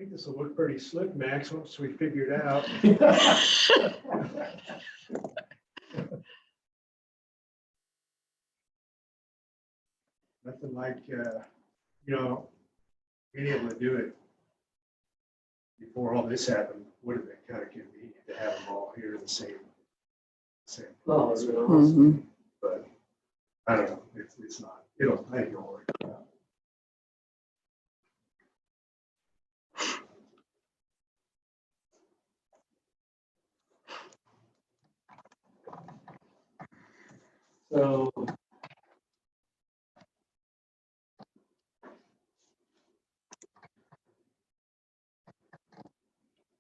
think this will look pretty slick, Max, once we figure it out. Nothing like, being able to do it before all this happened would have been kind of convenient to have them all here in the same place. But I don't know, it's not, I think it'll work out. So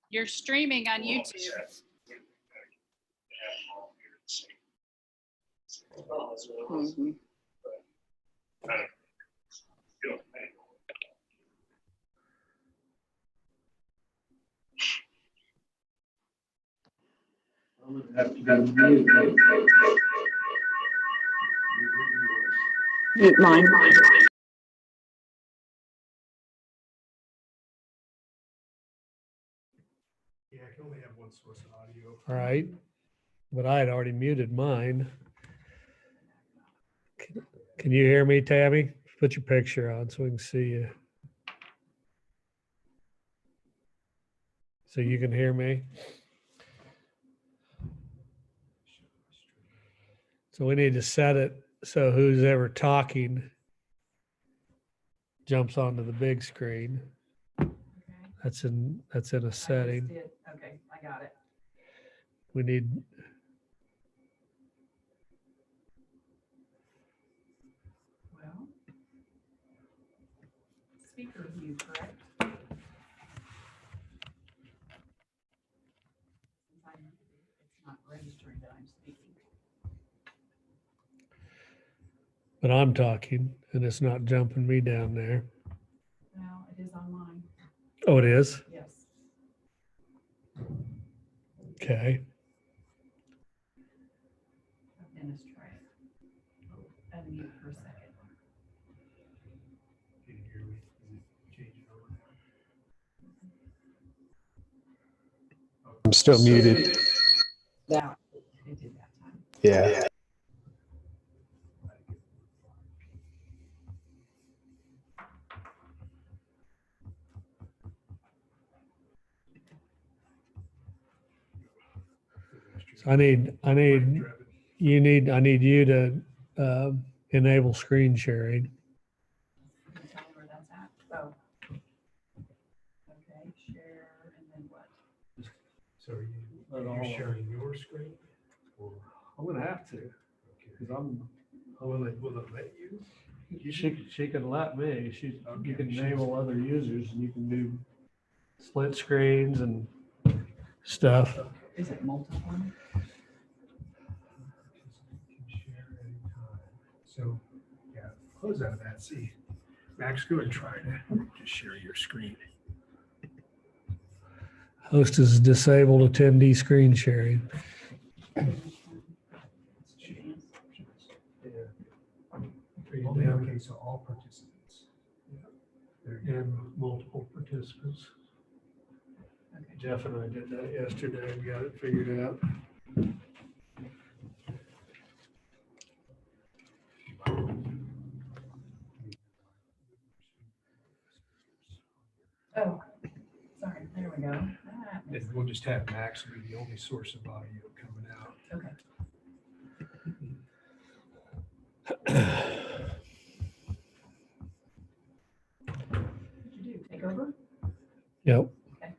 you're streaming on YouTube. Mute mine. yeah, I can only have one source of audio. All right, but I had already muted mine. Can you hear me, Tammy? Put your picture on so we can see you. So you can hear me? So we need to set it so who's ever talking jumps onto the big screen. Okay. That's in a setting. Okay, I got it. We need, Well, speaker view, correct? It's not registering that I'm speaking. but I'm talking and it's not jumping me down there. Well, it is on mine. Oh, it is? Yes. Okay. Dennis, try it. Unmute for a second. Can you hear me? Is it changing over now? I'm still muted. That, it did that time. Yeah. So I need you to enable screen sharing. Can you tell me where that's at? Oh. Okay, share, and then what? So are you sharing your screen? Or I'm gonna have to, because will it let you? she can let me. You can Okay. enable other users and you can do split screens and stuff. Is it multiple? So, yeah, close out of that. See, Max, go and try to just share your screen. Host is disabled attendee screen sharing. Okay, so all participants. There you And multiple participants. Okay. Jeff and I did that yesterday and got it figured out. Oh, sorry, there we go. That go. makes- And we'll just have Max be the only source of audio coming out. Okay. What'd you do? Take over? Yep. Okay.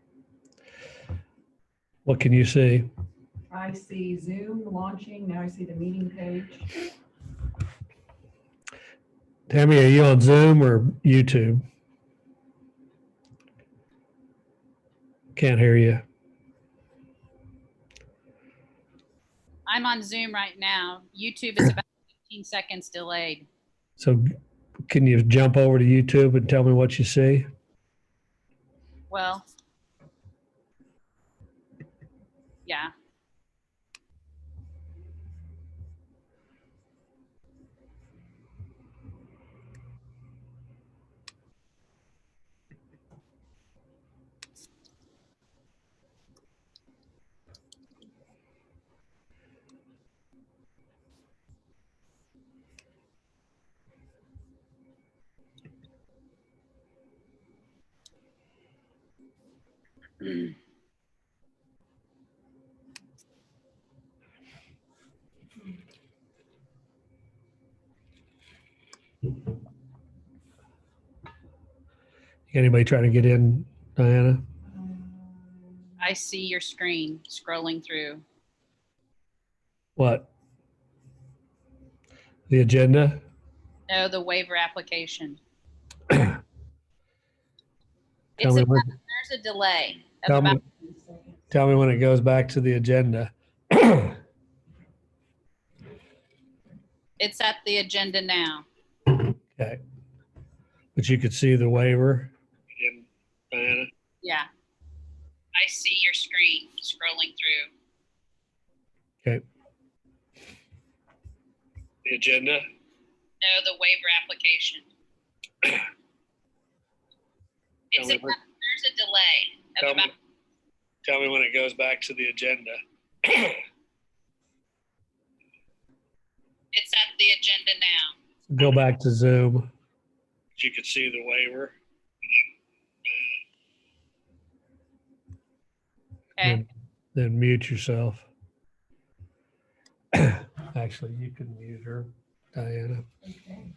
What can you see? I see Zoom launching. Now I see the meeting page. Tammy, are you on Zoom or YouTube? Can't hear you. I'm on Zoom right now. YouTube is about 15 seconds delayed. So can you jump over to YouTube and tell me what you see? Well, yeah. Anybody trying to get in, Diana? I see your screen scrolling through. What? The agenda? No, the waiver application. Tell It's me about, when, there's a delay of tell about, me, tell me when it goes back to the agenda. Okay. it's at the agenda now. But you could see the waiver. Diana? Yeah. I see your screen scrolling through. Okay. The agenda? No, the waiver application. It's about, there's a delay of about, Tell me when it goes back to the agenda. it's at the agenda now. Go back to Zoom. You could see the waiver. Okay. Then mute yourself. Actually, you can mute her, Diana. Okay.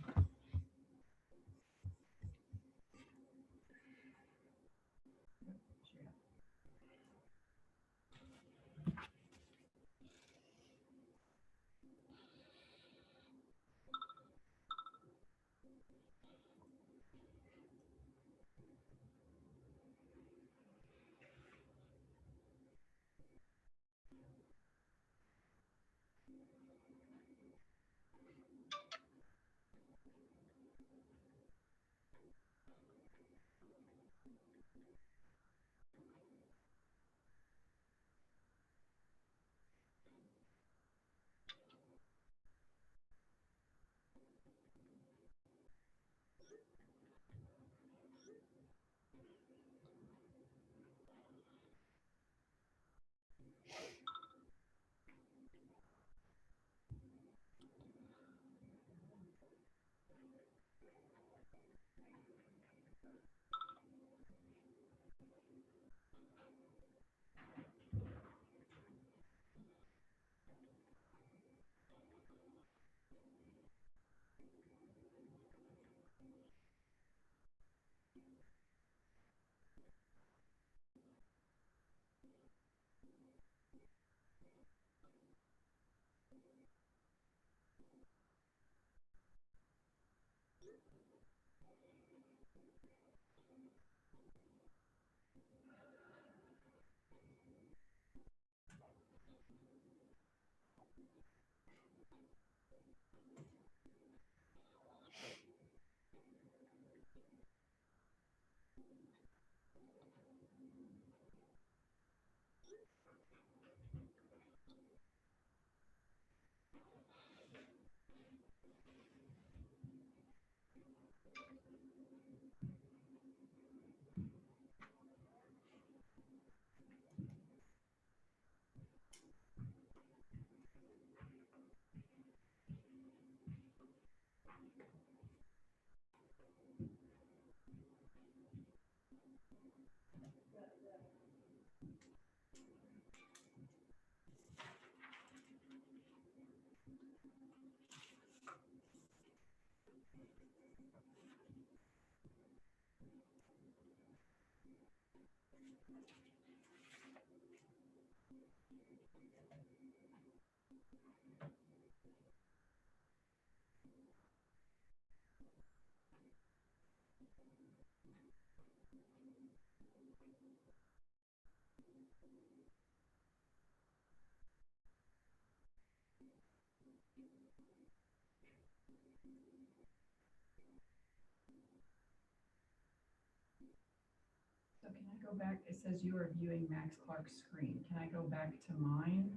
So can I go back? It says you are viewing Max Clark's screen. Can I go back to mine?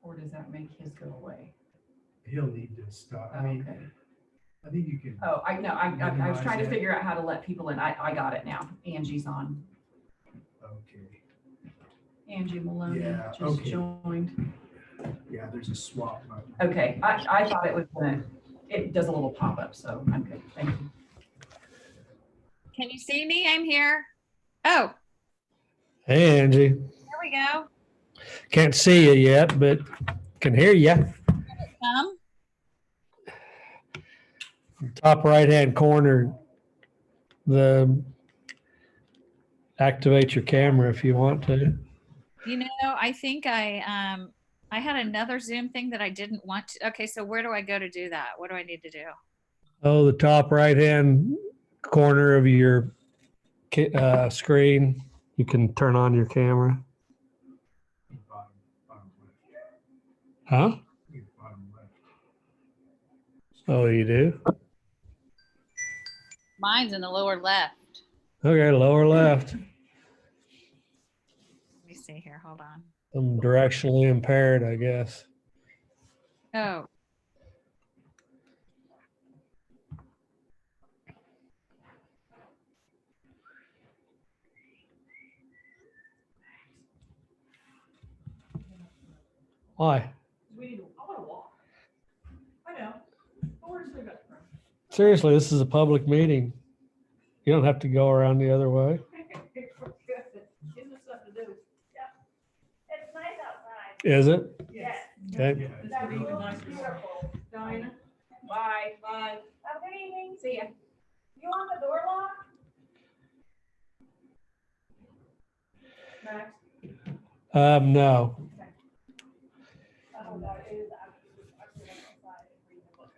Or does that make his go away? He'll need to stop. I mean, Okay. I think you can. Oh, I know. I was Minimize trying to it. figure out how to let people in. I got it now. Angie's on. Okay. Angie Maloney Yeah, just okay. joined. Yeah, there's a swap button. Okay, I thought it was gonna, it does a little pop-up, so I'm good. Thank you. Can you see me? I'm here. Oh, Hey, Angie. There we go. Can't see you yet, but can hear you. Top right-hand corner, the activate your camera if you want to. You know, I think I had another Zoom thing that I didn't want to. Okay, so where do I go to do that? What do I need to do? Oh, the top right-hand corner of your screen, you can turn on your camera. Huh? Oh, you do? Mine's in the lower left. Okay, lower left. Let me see here. Hold on. I'm directionally impaired, I guess. Oh, Why? I want to walk. I know. But where's the gut from? Seriously, this is a public meeting. You don't have to go around the other way. Gives us stuff to do. It's nice outside. Is it? Yes. Okay. This would be even nicer. Beautiful. Diana? Bye. Bye. Have a good evening. See ya. You want the door locked? Max? No. Oh, no, it is actually outside. It's reasonable.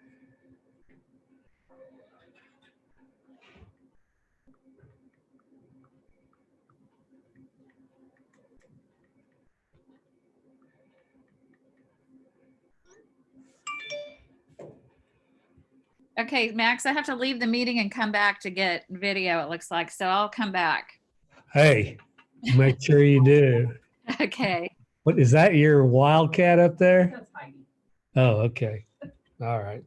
okay, Max, I have to leave the meeting and come back to get video, it looks like. So I'll come back. Hey, make sure you do. Okay. What is that? Your wildcat up there? That's Heidi. Oh, okay. All right.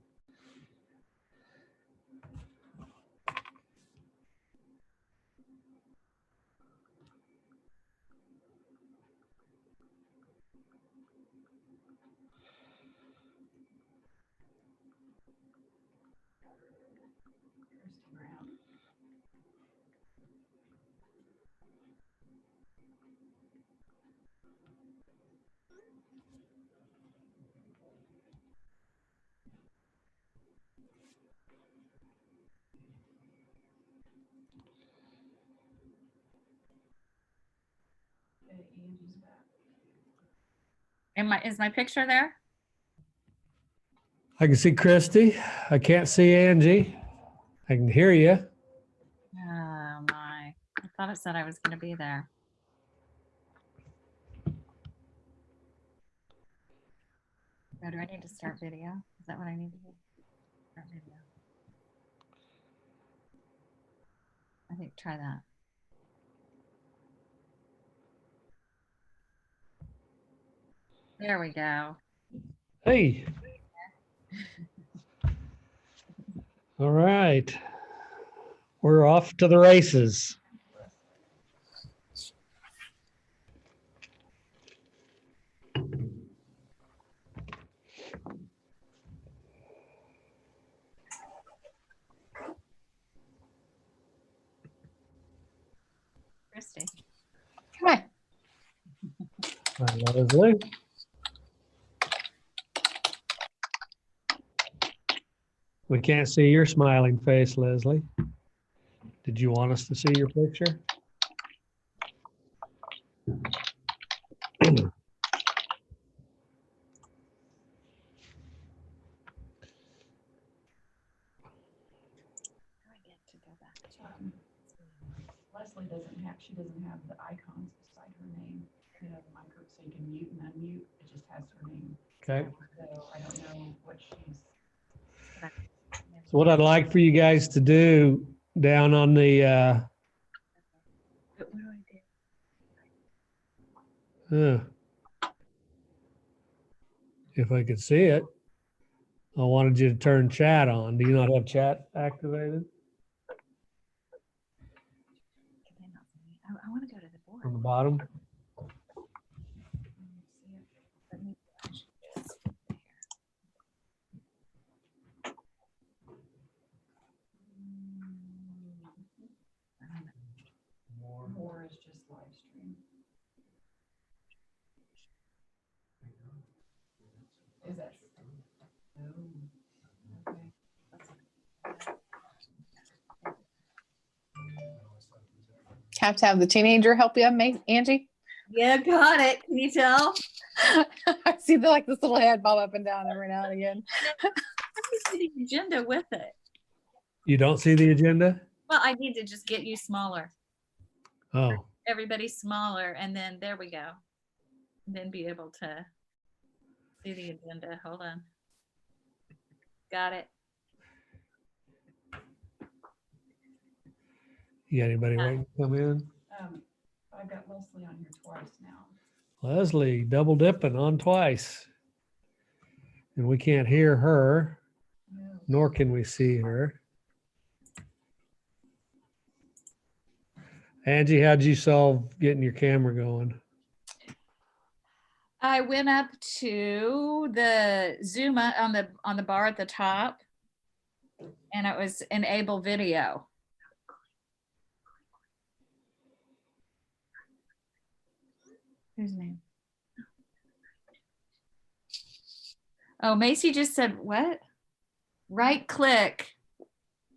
Christy Brown. Okay, Angie's back. Is my picture there? I can see Christy. I can't see Angie. I can hear you. Oh my. I thought it said I was going to be there. Oh, do I need to start video? Is that what I need to do? Start video. I think try that. There we go. Hey. All right. We're off to the races. Christy. Come on. Hi, Leslie. We can't see your smiling face, Leslie. Did you want us to see your picture? I get to go back to Leslie she doesn't have the icons beside her name. You know, the micro, so you can mute and unmute. It just has her name. Okay. So I don't know what she's. So what I'd like for you guys to do down on the, What do I do? if I could see it, I wanted you to turn chat on. Do you not have chat activated Can they not see me? I want to go to the board. on the bottom? Let me- I should just- More is just live stream. have to have the teenager help you, Angie? Yeah, got it. Can you tell? I see this little head bob up and down every now and again. Let me see the agenda with it. You don't see the agenda? Well, I need to just get you smaller. Oh, Everybody's smaller, and then there we go. Then be able to see the agenda. Hold on. Got it. you got anybody waiting to come in? I've got Leslie on here twice now. Leslie, double dipping on twice. And we can't hear her, No. nor can we see her. Angie, how'd you solve getting your camera going? I went up to the Zoom on the bar at the top, and it was enable video. Whose name? Oh, Macy just said what? Right click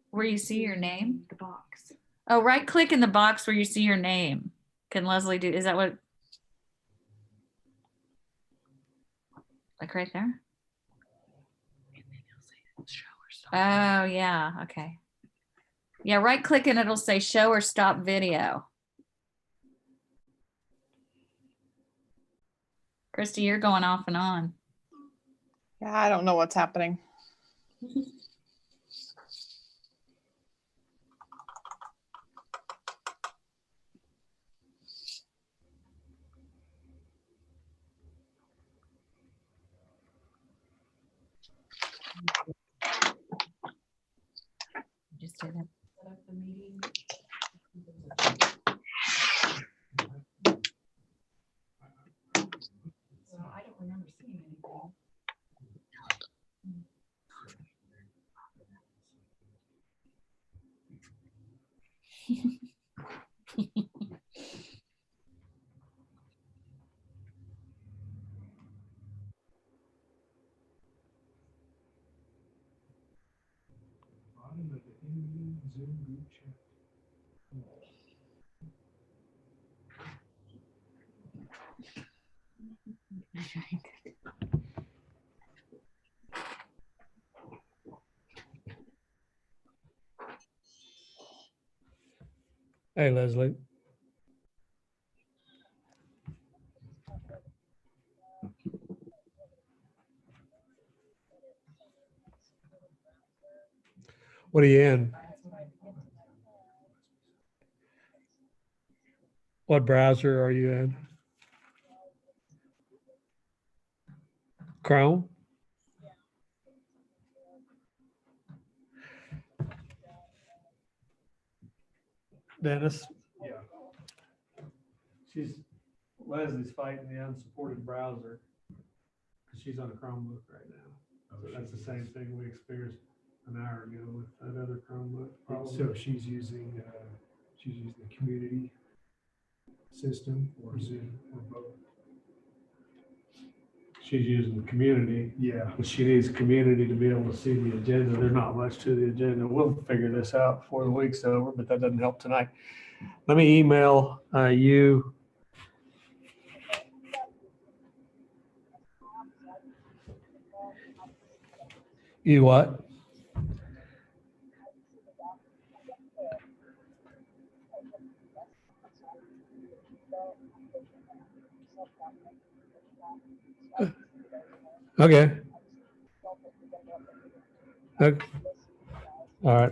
where you see your name. The box. Oh, right click in the box where you see your name. Can Leslie do? Is that what? Like right there? Oh, yeah. Okay. Yeah, right click and it'll say show or stop video. Christy, you're going off and on. Yeah, I don't know what's happening. Just did it. Set up the meeting. So I don't remember seeing anything. Hey, Leslie. What are you in? What browser are you in? Chrome? Dennis? Yeah. Leslie's fighting the unsupported browser because she's on a Chromebook right now. So that's the same thing we experienced an hour ago with that other Chromebook. So she's using the community system or Zoom or both. She's using the community, Yeah. but she needs community to be able to see the agenda. There's not much to the agenda. We'll figure this out before the week's over, but that doesn't help tonight. Let me email you. You what? Okay. Okay. All right.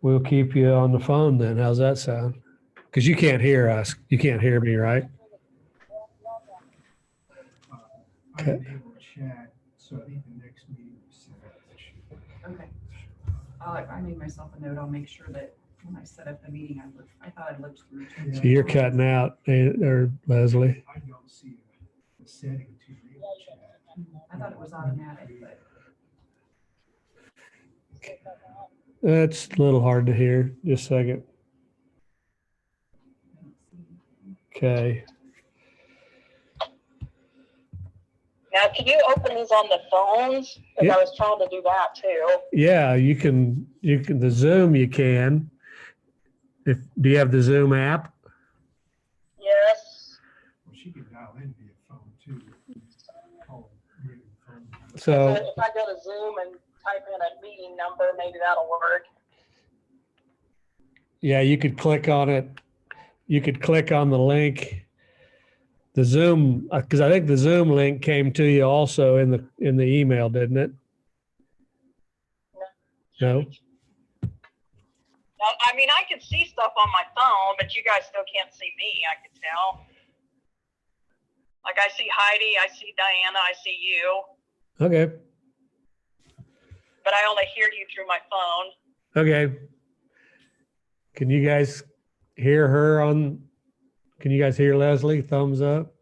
We'll keep you on the phone then. How's that sound? Because you can't hear us. You can't hear me, right? I enable chat, so I think the next meeting we set up. Okay. I made myself a note. I'll make sure that when I set up the meeting, I thought I looked through. So you're cutting out, or Leslie? I don't see the setting to enable chat. I thought it was automatic, but That's a little hard to hear. Just a second. I don't see. Okay. Now, can you open these on the phones? Because Yeah. I was trying to do that too. Yeah, you can, the Zoom you can. Do you have the Zoom app? Yes. She can dial in via phone too. Call ring phone. So If I go to Zoom and type in a meeting number, maybe that'll work. yeah, you could click on it. You could click on the link, the Zoom, because I think the Zoom link came to you also in the email, didn't it? No. I mean, I can see stuff on my phone, but you guys still can't see me, I can tell. Like I see Heidi, I see Diana, I see you, Okay. but I only hear you through my phone. Okay. Can you guys hear her on? Can you guys hear Leslie? Thumbs up.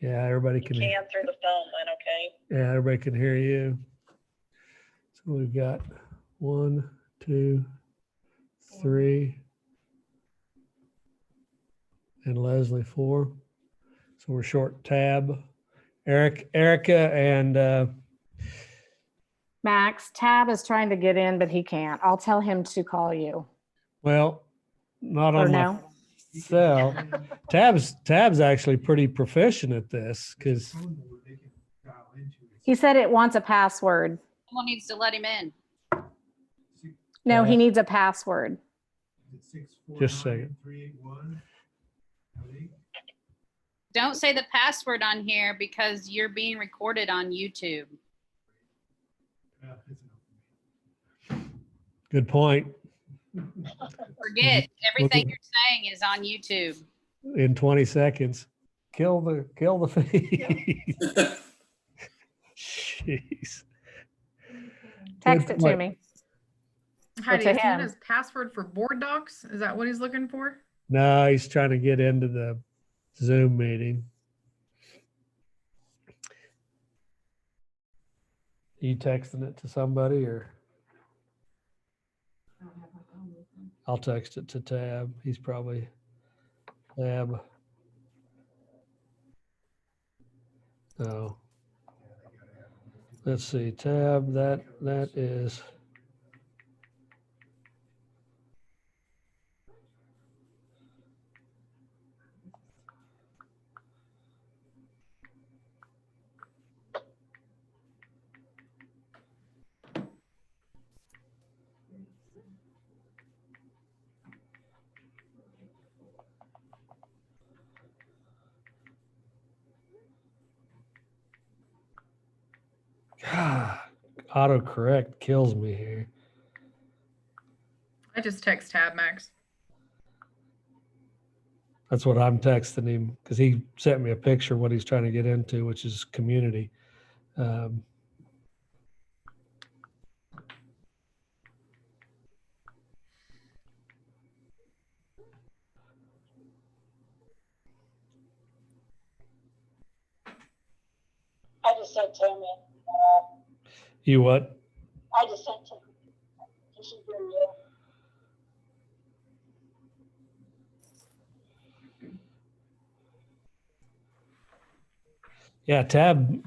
Yeah, everybody You can. can through the phone then, okay? Yeah, everybody can hear you. So we've got 1, 2, 3, and Leslie 4. So we're short tab. Erica, and Max, Tab is trying to get in, but he can't. I'll tell him to call you. well, not Or on my no? cell. Tab's actually pretty proficient at this because He said it wants a password. Someone needs to let him in. No, he needs a password. Just a second. Don't say the password on here because you're being recorded on YouTube. Good point. Forget everything you're saying is on YouTube. In 20 seconds, kill the feed. Jeez. Text Good it to point. me. Heidi, to is he in him. his password for board docs? Is that what he's looking for? No, he's trying to get into the Zoom meeting. You texting it to somebody, or I don't have my phone with me. I'll text it to Tab. He's probably Tab. Oh, let's see. Tab. That is. God, autocorrect kills me here. I just text Tab Max. That's what I'm texting him because he sent me a picture of what he's trying to get into, which is community. I just sent Tim in. You what? I just sent Tim. He should hear you. Yeah, Tab,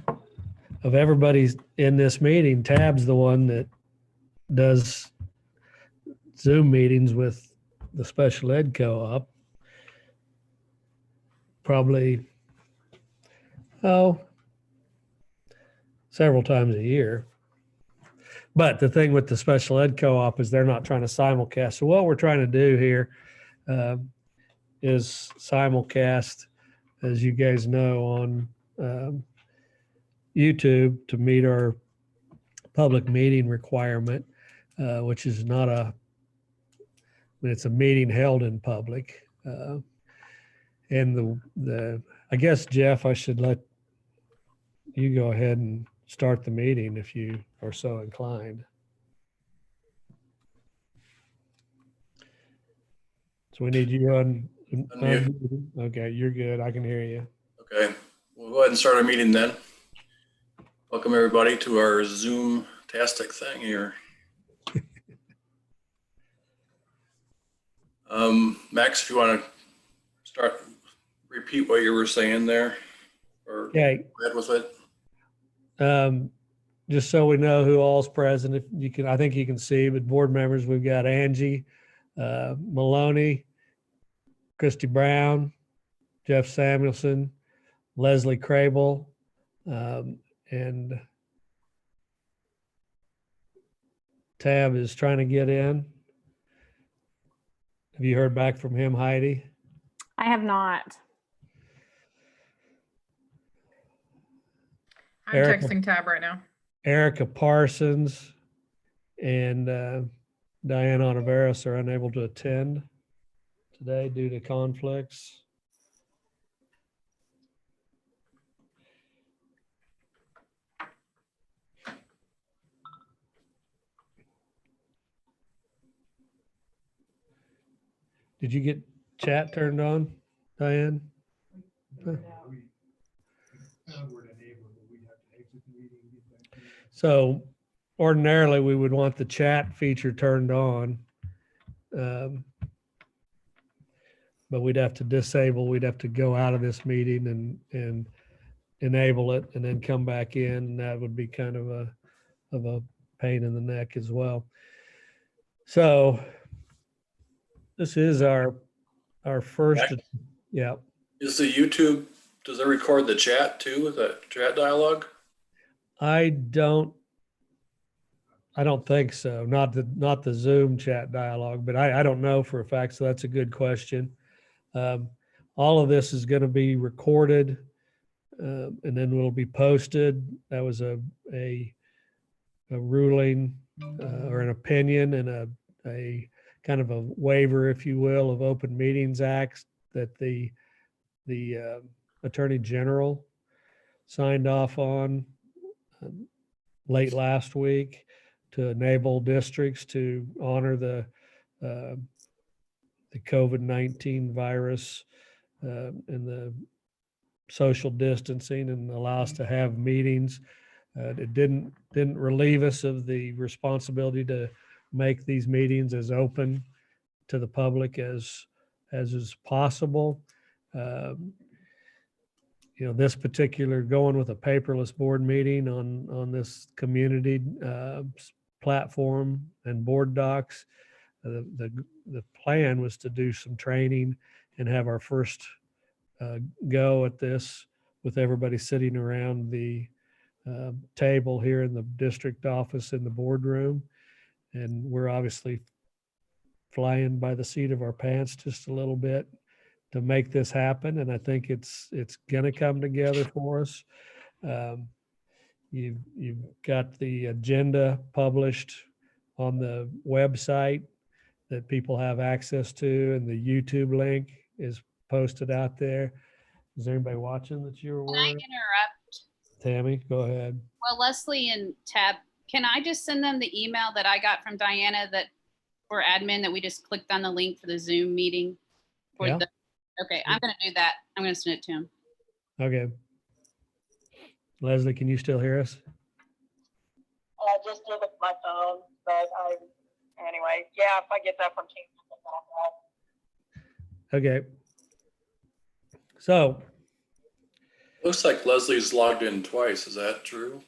of everybody's in this meeting, Tab's the one that does Zoom meetings with the special ed co-op. Probably, several times a year. But the thing with the special ed co-op is they're not trying to simulcast. So what we're trying to do here is simulcast, as you guys know, on YouTube to meet our public meeting requirement, which is not it's a meeting held in public. And I guess, Jeff, I should let you go ahead and start the meeting if you are so inclined. So we need you on. Okay, you're good. I can hear you. Okay, we'll go ahead and start our meeting then. Welcome everybody to our Zoom-tastic thing here. Max, if you want to repeat what you were saying there, or Okay. go ahead with it. just so we know who all's present, if you can, I think you can see, but board members, we've got Angie, Maloney, Christy Brown, Jeff Samuelson, Leslie Crable, and Tab is trying to get in. Have you heard back from him, Heidi? I have not. I'm Erica. texting Tab right now. Erica Parsons and Diane Oliveros are unable to attend today due to conflicts. Did you get chat turned on, Diane? So ordinarily we would want the chat feature turned on. But we'd have to disable, we'd have to go out of this meeting and enable it and then come back in. And that would be kind of a pain in the neck as well. So this is our first, yeah. Is the YouTube, does it record the chat too, with the chat dialogue? I don't think so. Not the Zoom chat dialogue, but I don't know for a fact. So that's a good question. All of this is going to be recorded, and then will be posted. That was a ruling or an opinion and a kind of a waiver, if you will, of Open Meetings Act that the Attorney General signed off on late last week to enable districts to honor the COVID-19 virus and the social distancing and allow us to have meetings. It didn't relieve us of the responsibility to make these meetings as open to the public as is possible. This particular going with a paperless board meeting on this community platform and board docs. The plan was to do some training and have our first go at this with everybody sitting around the table here in the district office in the boardroom. And we're obviously flying by the seat of our pants just a little bit to make this happen. And I think it's going to come together for us. You've got the agenda published on the website that people have access to, and the YouTube link is posted out there. Is there anybody watching that you're Can aware I of? interrupt? Tammy, go ahead. Well, Leslie and Tab, can I just send them the email that I got from Diana that for admin that we just clicked on the link for the Zoom meeting? Yeah. Okay, I'm going to do that. I'm going to send it to him. Okay. Leslie, can you still hear us? I just did it with my phone, but anyway, yeah, if I get that from Teams, Okay. So Looks like Leslie's logged in twice. Is that true?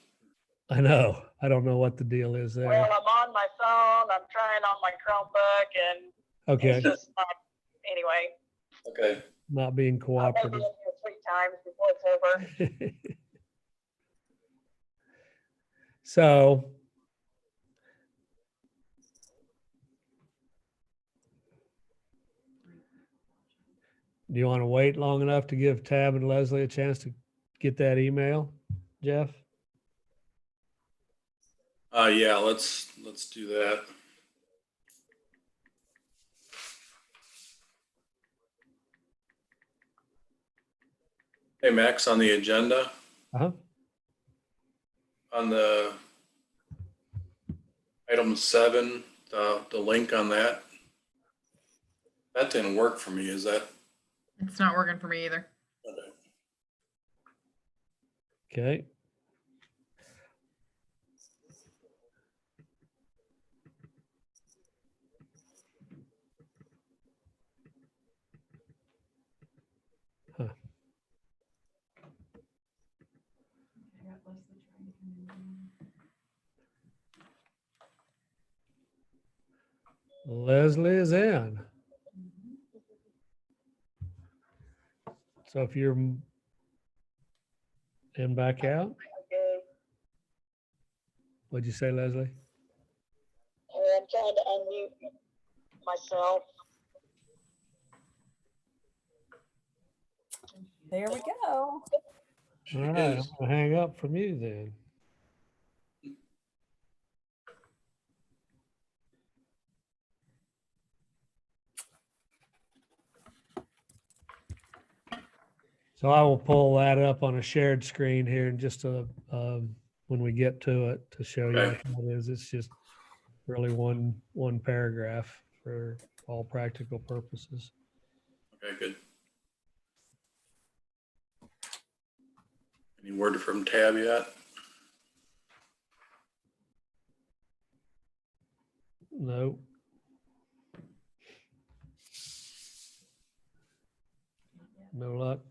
I know. I don't know what the deal is there. well, I'm on my phone, I'm trying on my Chromebook, and Okay. it's just not, anyway. Okay. Not being I'll maybe cooperative. in here 3 times before it's over. So do you want to wait long enough to give Tab and Leslie a chance to get that email, Jeff? Yeah, let's do that. Hey, Max, on the agenda, Uh-huh. on the item 7, the link on that didn't work for me. Is that? It's not working for me either. Okay. Okay. Huh. I got Leslie trying to come in. Leslie is in. So if you're in back out, Okay. what'd you say, Leslie? I'm trying to unmute myself. There we go. All right, I'm gonna hang up from you then. So I will pull that up on a shared screen here in just when we get to it to show you Okay. what that is. It's just really one paragraph for all practical purposes. Okay, good. Any word from Tab yet? No. No luck.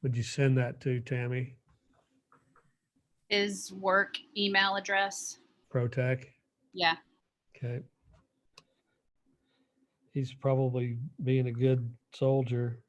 Would you send that to Tammy? His work email address. ProTech? Yeah. Okay. He's probably being a good soldier.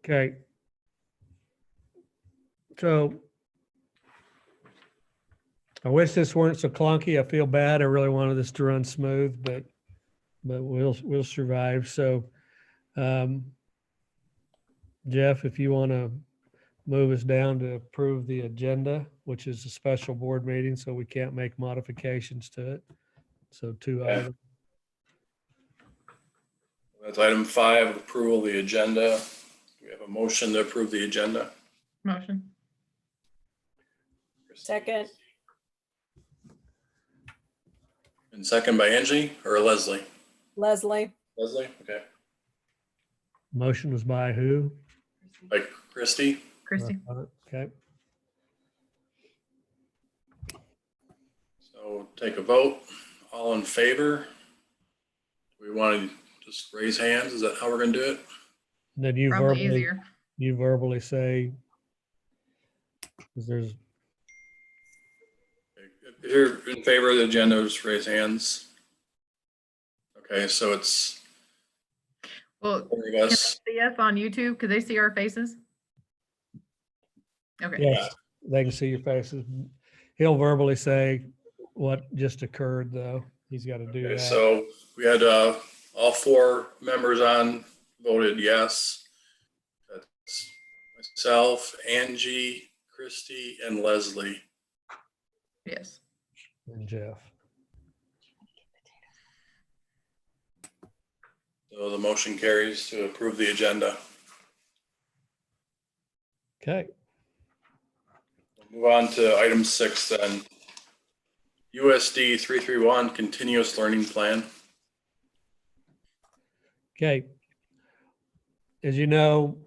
Okay. So I wish this weren't so clunky. I feel bad. I really wanted this to run smooth, but we'll survive. So Jeff, if you want to move us down to approve the agenda, which is a special board meeting, so we can't make modifications to it. So two Yeah. items. That's item 5, approval of the agenda. We have a motion to approve the agenda. Motion. Second. And second by Angie or Leslie? Leslie. Leslie, okay. Motion was by who? By Christie. Christie. Okay. So take a vote. All in favor? Do we want to just raise hands? Is that how we're going to do it? And then you Probably verbally, easier. you verbally say, because there's, If you're in favor of the agenda, just raise hands. Okay, so it's Well, 4 can of they us. see us on YouTube? Could they see our faces? Okay. yes, they can see your faces. He'll verbally say what just occurred, though. He's got to do Okay, that. so we had all 4 members on voted yes. That's myself, Angie, Christie, and Leslie. Yes. And Jeff. So the motion carries to approve the agenda. Okay. Move on to item 6 then. USD 331 continuous learning plan. Okay. As you know,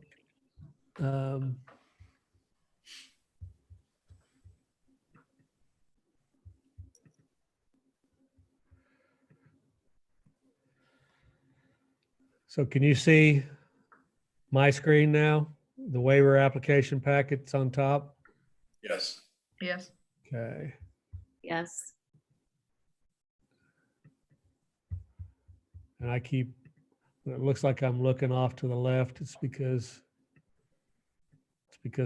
so can you see my screen now? The waiver application packet's on top. Yes. Yes. Okay. Yes. And I keep, it looks like I'm looking off to the left. It's because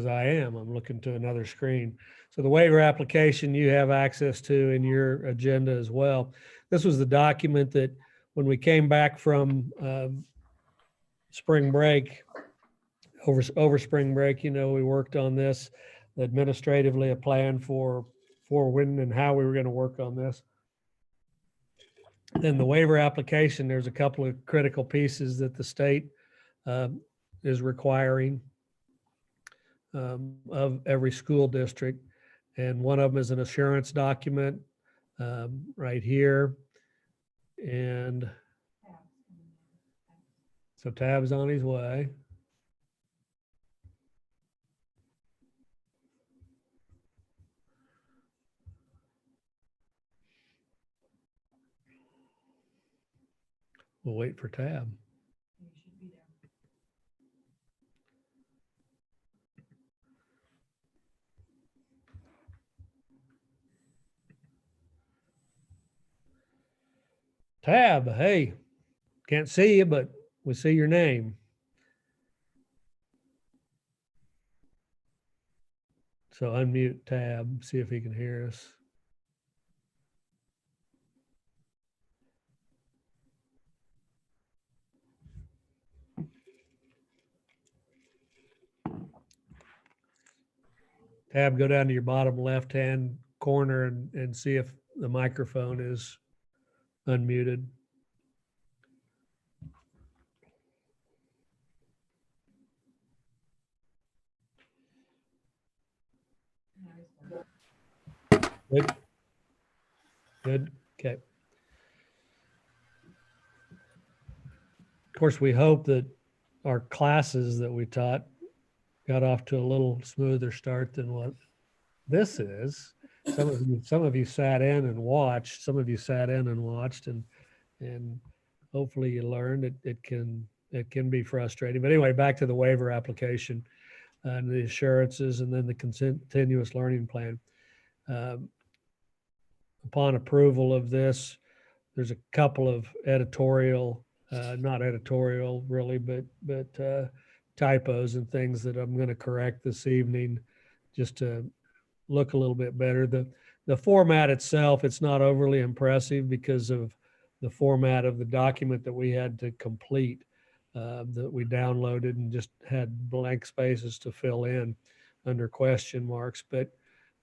I'm looking to another screen. So the waiver application you have access to in your agenda as well. This was the document that when we came back from spring break, over spring break, we worked on this administratively, a plan for when and how we were going to work on this. Then the waiver application, there's a couple of critical pieces that the state is requiring of every school district. And one of them is an assurance document right here. And so Tab's on his way. We'll wait for Tab. You should be there. Tab, hey, can't see you, but we see your name. So unmute Tab, see if he can hear us. Tab, go down to your bottom left-hand corner and see if the microphone is unmuted. Good. Good. Okay. Of course, we hope that our classes that we taught got off to a little smoother start than what this is. Some of you sat in and watched. Some of you sat in and watched, and hopefully you learned. It can be frustrating. But anyway, back to the waiver application and the assurances, and then the continuous learning plan. Upon approval of this, there's a couple of editorial, not editorial really, but typos and things that I'm going to correct this evening just to look a little bit better. The format itself, it's not overly impressive because of the format of the document that we had to complete, that we downloaded and just had blank spaces to fill in under question marks. But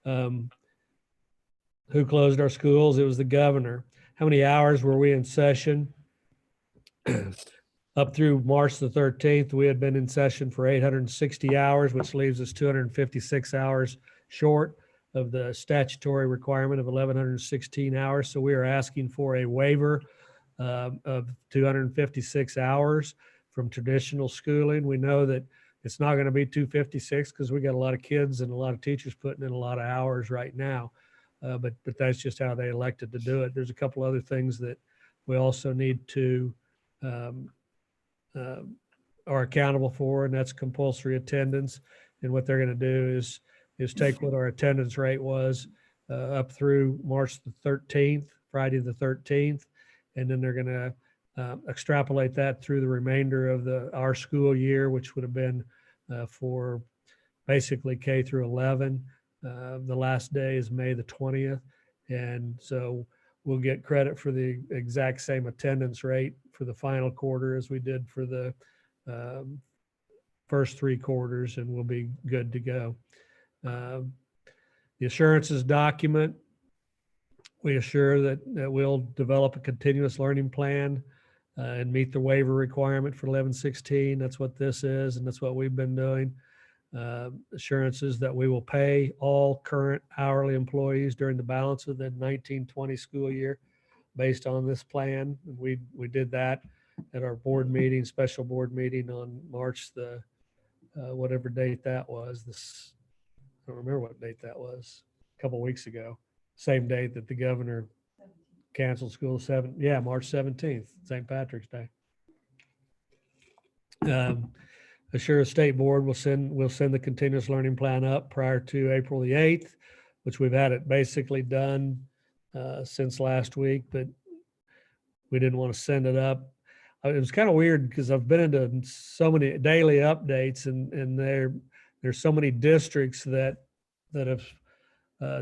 who closed our schools? It was the governor. How many hours were we in session? Up through March the 13th, we had been in session for 860 hours, which leaves us 256 hours short of the statutory requirement of 1,116 hours. So we are asking for a waiver of 256 hours from traditional schooling. We know that it's not going to be 256 because we got a lot of kids and a lot of teachers putting in a lot of hours right now. But that's just how they elected to do it. There's a couple other things that we also need to are accountable for, and that's compulsory attendance. And what they're going to do is take what our attendance rate was up through March the 13th, Friday the 13th, and then they're going to extrapolate that through the remainder of our school year, which would have been for basically K through 11. The last day is May the 20th. And so we'll get credit for the exact same attendance rate for the final quarter as we did for the first 3 quarters, and we'll be good to go. The assurances document, we assure that we'll develop a continuous learning plan and meet the waiver requirement for 1116. That's what this is, and that's what we've been doing. Assurances that we will pay all current hourly employees during the balance of the 1920 school year based on this plan. We did that at our board meeting, special board meeting on March the whatever date that was. I don't remember what date that was. A couple of weeks ago, same date that the governor canceled school. March 17th, St. Patrick's Day. Assure State Board will send the continuous learning plan up prior to April the 8th, which we've had it basically done since last week, but we didn't want to send it up. It was kind of weird because I've been into so many daily updates, and there's so many districts that have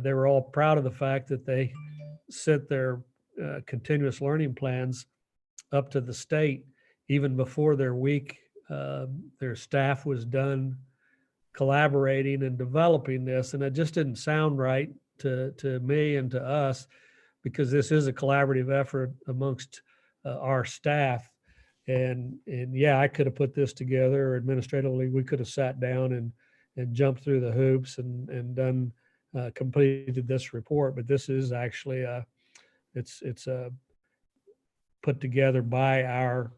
they were all proud of the fact that they sent their continuous learning plans up to the state even before their week. Their staff was done collaborating and developing this, and it just didn't sound right to me and to us, because this is a collaborative effort amongst our staff. And yeah, I could have put this together, or administratively we could have sat down and jumped through the hoops and done completed this report. But this is actually it's put together by our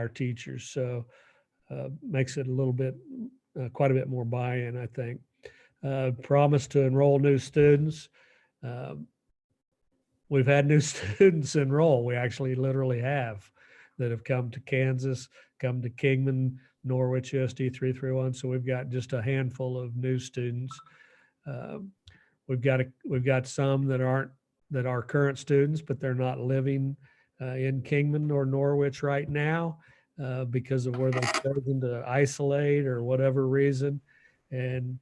teachers, so makes it a little bit quite a bit more buy-in, I think. Promise to enroll new students. We've had new students enroll. We actually literally have. that have come to Kansas, come to Kingman, Norwich, USD 331. So we've got just a handful of new students. We've got some that are current students, but they're not living in Kingman or Norwich right now because of where they've chosen to isolate or whatever reason. And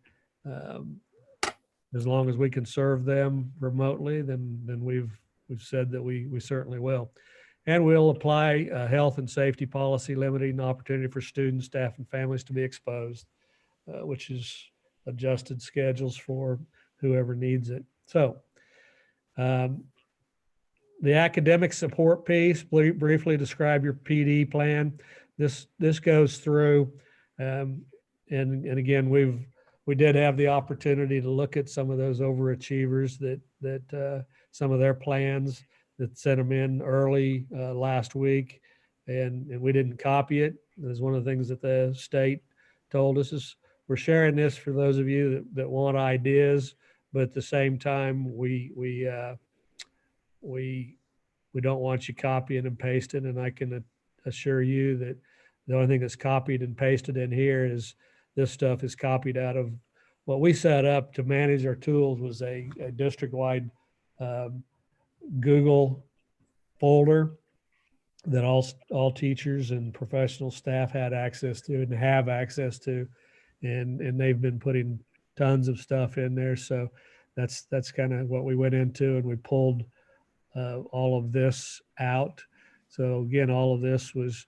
as long as we can serve them remotely, then we've said that we certainly will. And we'll apply a health and safety policy limiting the opportunity for students, staff, and families to be exposed, which is adjusted schedules for whoever needs it. So the academic support piece, briefly describe your PD plan. This goes through, and again, we did have the opportunity to look at some of those overachievers that some of their plans that sent them in early last week, and we didn't copy it. That's one of the things that the state told us is we're sharing this for those of you that want ideas, but at the same time, we don't want you copying and pasting. And I can assure you that the only thing that's copied and pasted in here is this stuff is copied out of what we set up to manage our tools was a district-wide Google folder that all teachers and professional staff had access to and have access to. And they've been putting tons of stuff in there. So that's kind of what we went into, and we pulled all of this out. So again, all of this was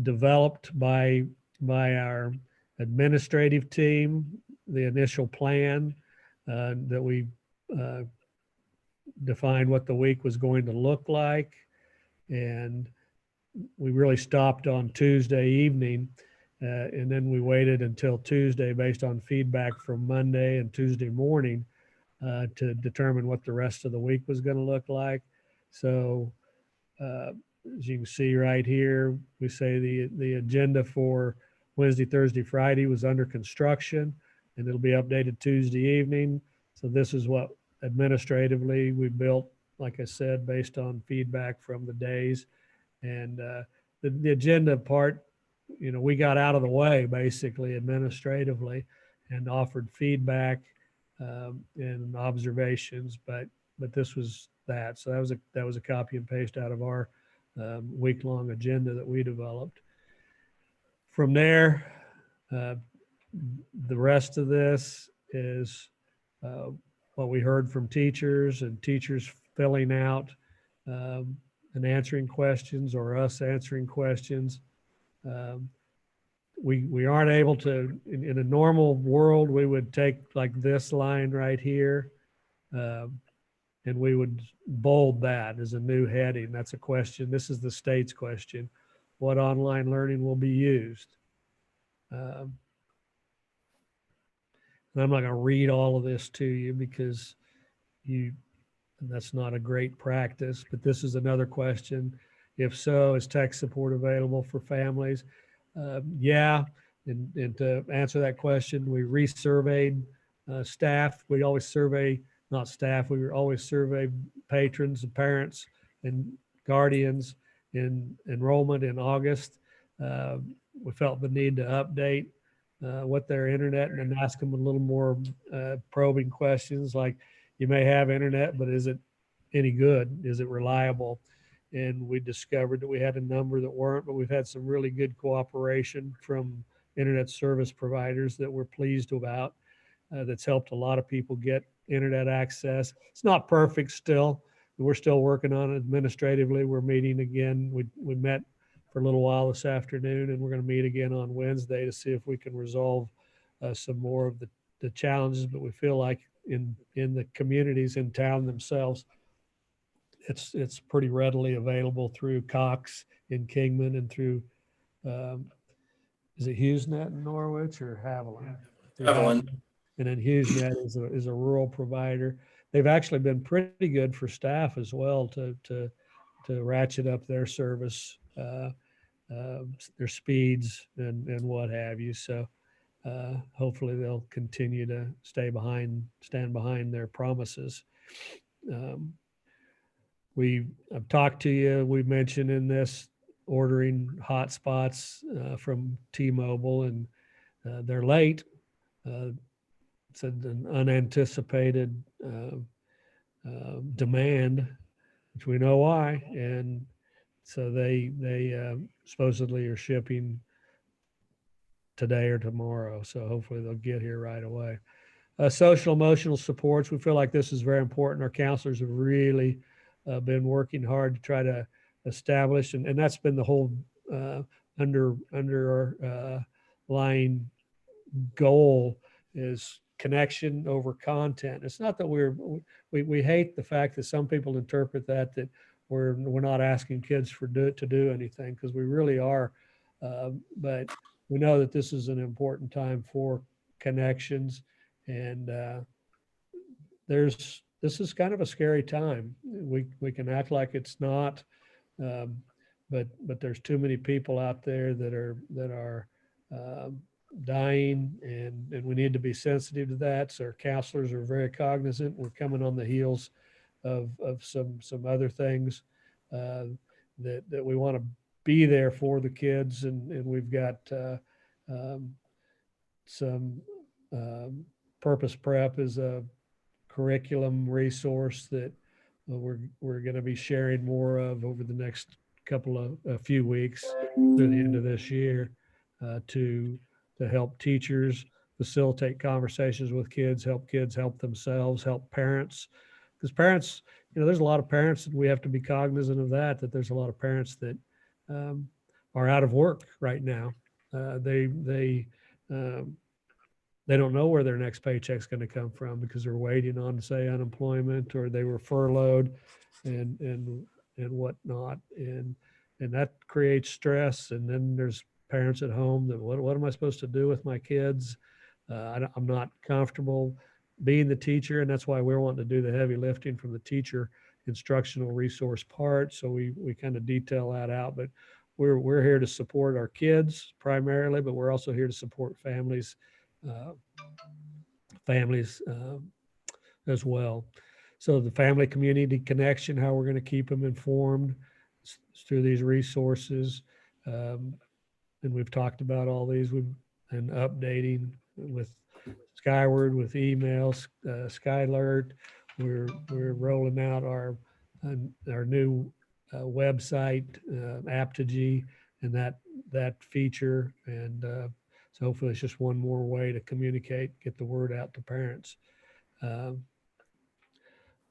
developed by our administrative team, the initial plan that we defined what the week was going to look like. And we really stopped on Tuesday evening. And then we waited until Tuesday based on feedback from Monday and Tuesday morning to determine what the rest of the week was going to look like. So as you can see right here, we say the agenda for Wednesday, Thursday, Friday was under construction, and it'll be updated Tuesday evening. So this is what administratively we built, like I said, based on feedback from the days. And the agenda part, we got out of the way basically administratively and offered feedback and observations, but this was that. So that was a copy and paste out of our week-long agenda that we developed. From there, the rest of this is what we heard from teachers and teachers filling out and answering questions or us answering questions. We aren't able to, in a normal world, we would take like this line right here and we would bold that as a new heading. That's a question. This is the state's question. What online learning will be used? And I'm not going to read all of this to you because that's not a great practice, but this is another question. If so, is tech support available for families? Yeah, and to answer that question, we resurveyed staff. We always survey, not staff, we always survey patrons and parents and guardians in enrollment in August. We felt the need to update what their internet and ask them a little more probing questions like, you may have internet, but is it any good? Is it reliable? And we discovered that we had a number that weren't, but we've had some really good cooperation from internet service providers that we're pleased about. That's helped a lot of people get internet access. It's not perfect still. We're still working on it administratively. We're meeting again. We met for a little while this afternoon, and we're going to meet again on Wednesday to see if we can resolve some more of the challenges. But we feel like in the communities in town themselves, it's pretty readily available through Cox in Kingman and through is it HughesNet in Norwich or Haviland? Haviland. And then HughesNet is a rural provider. They've actually been pretty good for staff as well to ratchet up their service, their speeds and what have you. So hopefully they'll continue to stand behind their promises. I've talked to you, we mentioned in this ordering hotspots from T-Mobile, and they're late. It's an unanticipated demand, which we know why. And so they supposedly are shipping today or tomorrow. So hopefully they'll get here right away. Social emotional supports. We feel like this is very important. Our counselors have really been working hard to try to establish, and that's been the whole underlying goal is connection over content. It's not that we hate the fact that some people interpret that we're not asking kids to do anything, because we really are. But we know that this is an important time for connections, and this is kind of a scary time. We can act like it's not, but there's too many people out there that are dying, and we need to be sensitive to that. So our counselors are very cognizant. We're coming on the heels of some other things that we want to be there for the kids, and we've got some Purpose Prep is a curriculum resource that we're going to be sharing more of over the next few weeks through the end of this year to help teachers facilitate conversations with kids help themselves, help parents. Because parents, there's a lot of parents, and we have to be cognizant of that there's a lot of parents that are out of work right now. They don't know where their next paycheck's going to come from because they're waiting on, say, unemployment, or they were furloughed and whatnot. And that creates stress. And then there's parents at home that, what am I supposed to do with my kids? I'm not comfortable being the teacher. And that's why we're wanting to do the heavy lifting from the teacher instructional resource part. So we kind of detail that out, but we're here to support our kids primarily, but we're also here to support families as well. So the family community connection, how we're going to keep them informed through these resources. And we've talked about all these and updating with Skyward, with emails, Skylert. We're rolling out our new website, Aptogy, and that feature. And so hopefully it's just one more way to communicate, get the word out to parents.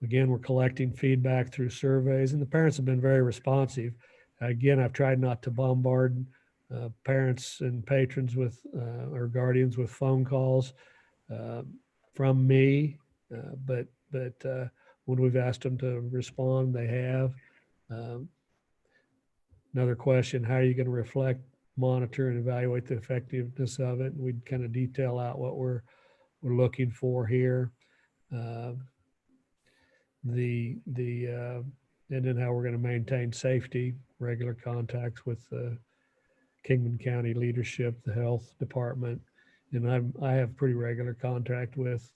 Again, we're collecting feedback through surveys, and the parents have been very responsive. Again, I've tried not to bombard parents and patrons or guardians with phone calls from me, but when we've asked them to respond, they have. Another question, how are you going to reflect, monitor, and evaluate the effectiveness of it? We'd kind of detail out what we're looking for here. And then how we're going to maintain safety, regular contacts with the Kingman County leadership, the health department. And I have pretty regular contact with,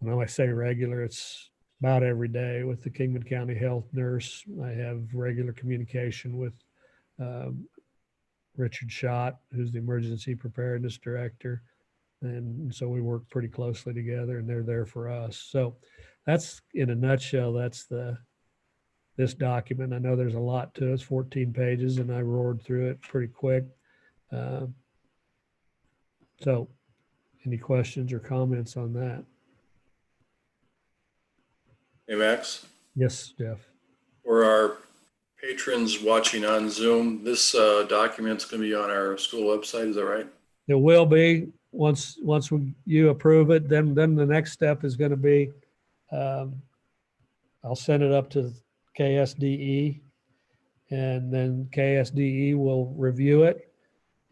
when I say regular, it's about every day with the Kingman County health nurse. I have regular communication with Richard Schott, who's the emergency preparedness director. And so we work pretty closely together, and they're there for us. So that's, in a nutshell, that's this document. I know there's a lot to it. It's 14 pages, and I roared through it pretty quick. So any questions or comments on that? Hey, Max. Yes, Jeff. For our patrons watching on Zoom, this document's going to be on our school website. Is that right? It will be once you approve it. Then the next step is going to be I'll send it up to KSDE, and then KSDE will review it,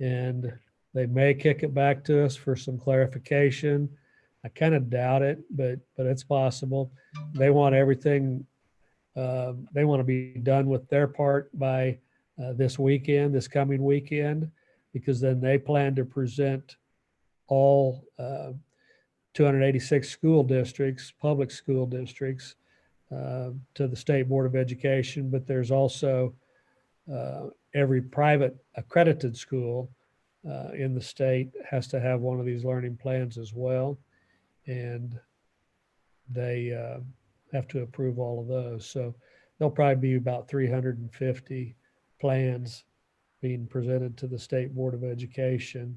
and they may kick it back to us for some clarification. I kind of doubt it, but it's possible. They want everything. They want to be done with their part by this coming weekend, because then they plan to present all 286 school districts, public school districts, to the State Board of Education, but there's also every private accredited school in the state has to have one of these learning plans as well. And they have to approve all of those. So there'll probably be about 350 plans being presented to the State Board of Education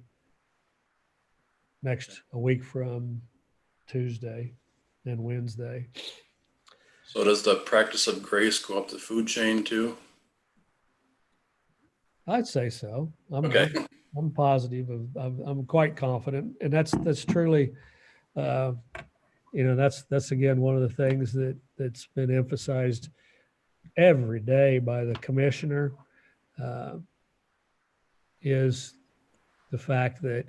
a week from Tuesday and Wednesday. So does the practice of grace go up the food chain too? I'd say so. Okay. I'm positive. I'm quite confident, and that's truly, that's again one of the things that's been emphasized every day by the commissioner, is the fact that,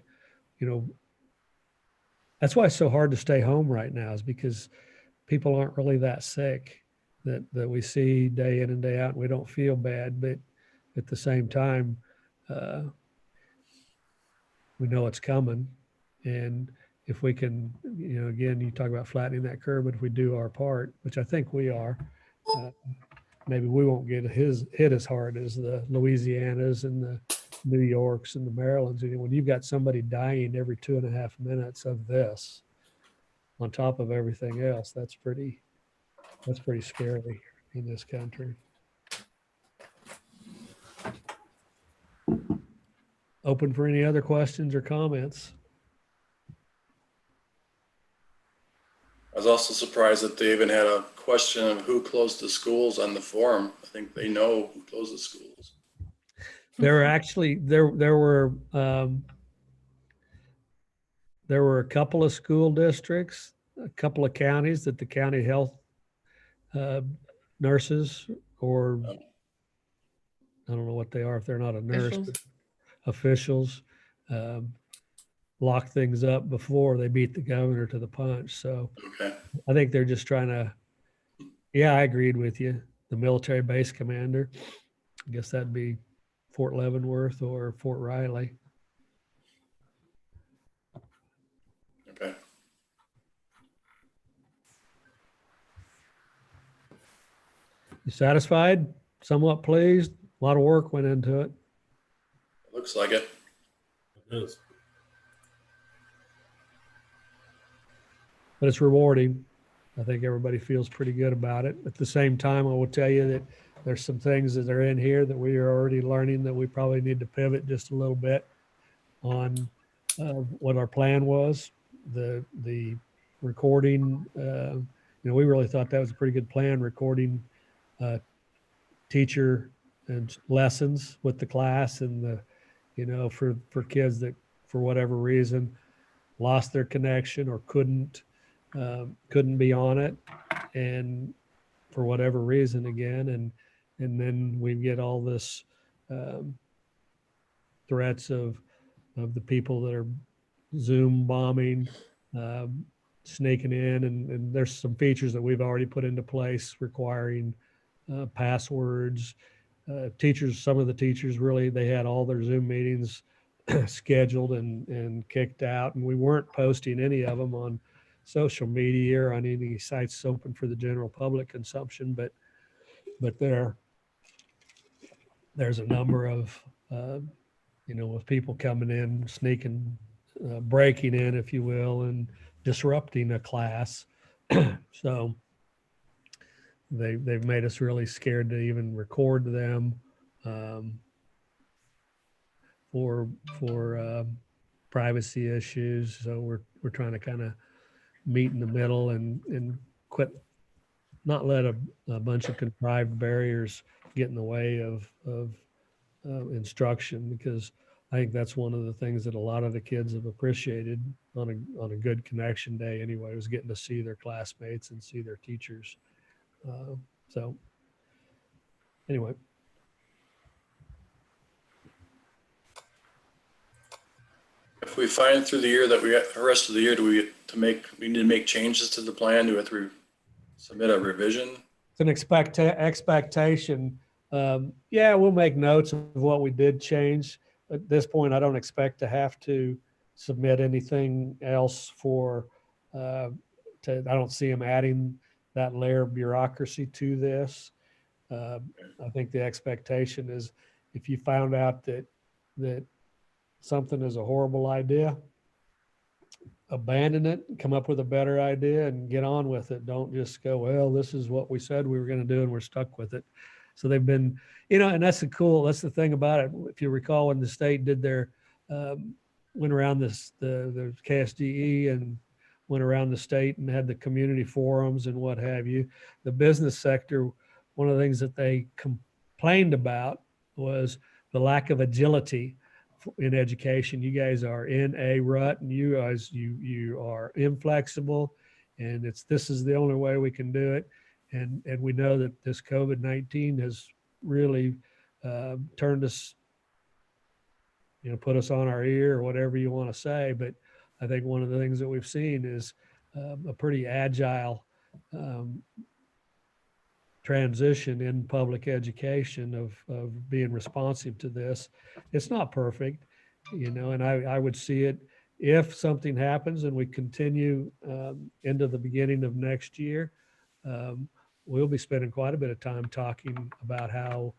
that's why it's so hard to stay home right now, is because people aren't really that sick that we see day in and day out, and we don't feel bad, but at the same time, we know it's coming. And if we can, again, you talk about flattening that curve, but if we do our part, which I think we are, maybe we won't get hit as hard as the Louisianas and the New Yorks and the Marylands. And when you've got somebody dying every 2.5 minutes of this, on top of everything else, that's pretty scary in this country. Open for any other questions or comments. I was also surprised that they even had a question of who closed the schools on the forum. I think they know who closed the schools. There were actually there were a couple of school districts, a couple of counties that the county health nurses, or I don't know what they are if they're not a nurse, but officials lock things up before they beat the governor to the punch. So Okay. I think they're just trying to, I agreed with you. The military base commander, I guess that'd be Fort Leavenworth or Fort Riley. Okay. You satisfied? Somewhat pleased? A lot of work went into it. Looks like it. It is. But it's rewarding. I think everybody feels pretty good about it. At the same time, I will tell you that there's some things that are in here that we are already learning that we probably need to pivot just a little bit on what our plan was. The recording, we really thought that was a pretty good plan, recording teacher and lessons with the class, and for kids that for whatever reason lost their connection or couldn't be on it, and for whatever reason again, and then we get all this threats of the people that are Zoom bombing, sneaking in, and there's some features that we've already put into place requiring passwords. Some of the teachers really, they had all their Zoom meetings scheduled and kicked out, and we weren't posting any of them on social media or on any sites open for the general public consumption, but there's a number of with people coming in, sneaking, breaking in, if you will, and disrupting a class. So they've made us really scared to even record them for privacy issues. So we're trying to kind of meet in the middle and quit, not let a bunch of contrived barriers get in the way of instruction, because I think that's one of the things that a lot of the kids have appreciated on a good connection day anyway, was getting to see their classmates and see their teachers. So anyway. If we find through the year that the rest of the year, we need to make changes to the plan? Do we have to submit a revision? It's an expectation. We'll make notes of what we did change. At this point, I don't expect to have to submit anything else I don't see them adding that layer of bureaucracy to this. I think the expectation is if you found out that something is a horrible idea, abandon it, come up with a better idea and get on with it. Don't just go, well, this is what we said we were going to do and we're stuck with it. So they've been, and that's the thing about it. If you recall when the state did their, went around the KSDE and went around the state and had the community forums and what have you, the business sector, one of the things that they complained about was the lack of agility in education. You guys are in a rut, and you guys, you are inflexible, and this is the only way we can do it. And we know that this COVID-19 has really turned us, put us on our ear or whatever you want to say. But I think one of the things that we've seen is a pretty agile transition in public education of being responsive to this. It's not perfect, and I would see it if something happens and we continue into the beginning of next year. We'll be spending quite a bit of time talking about how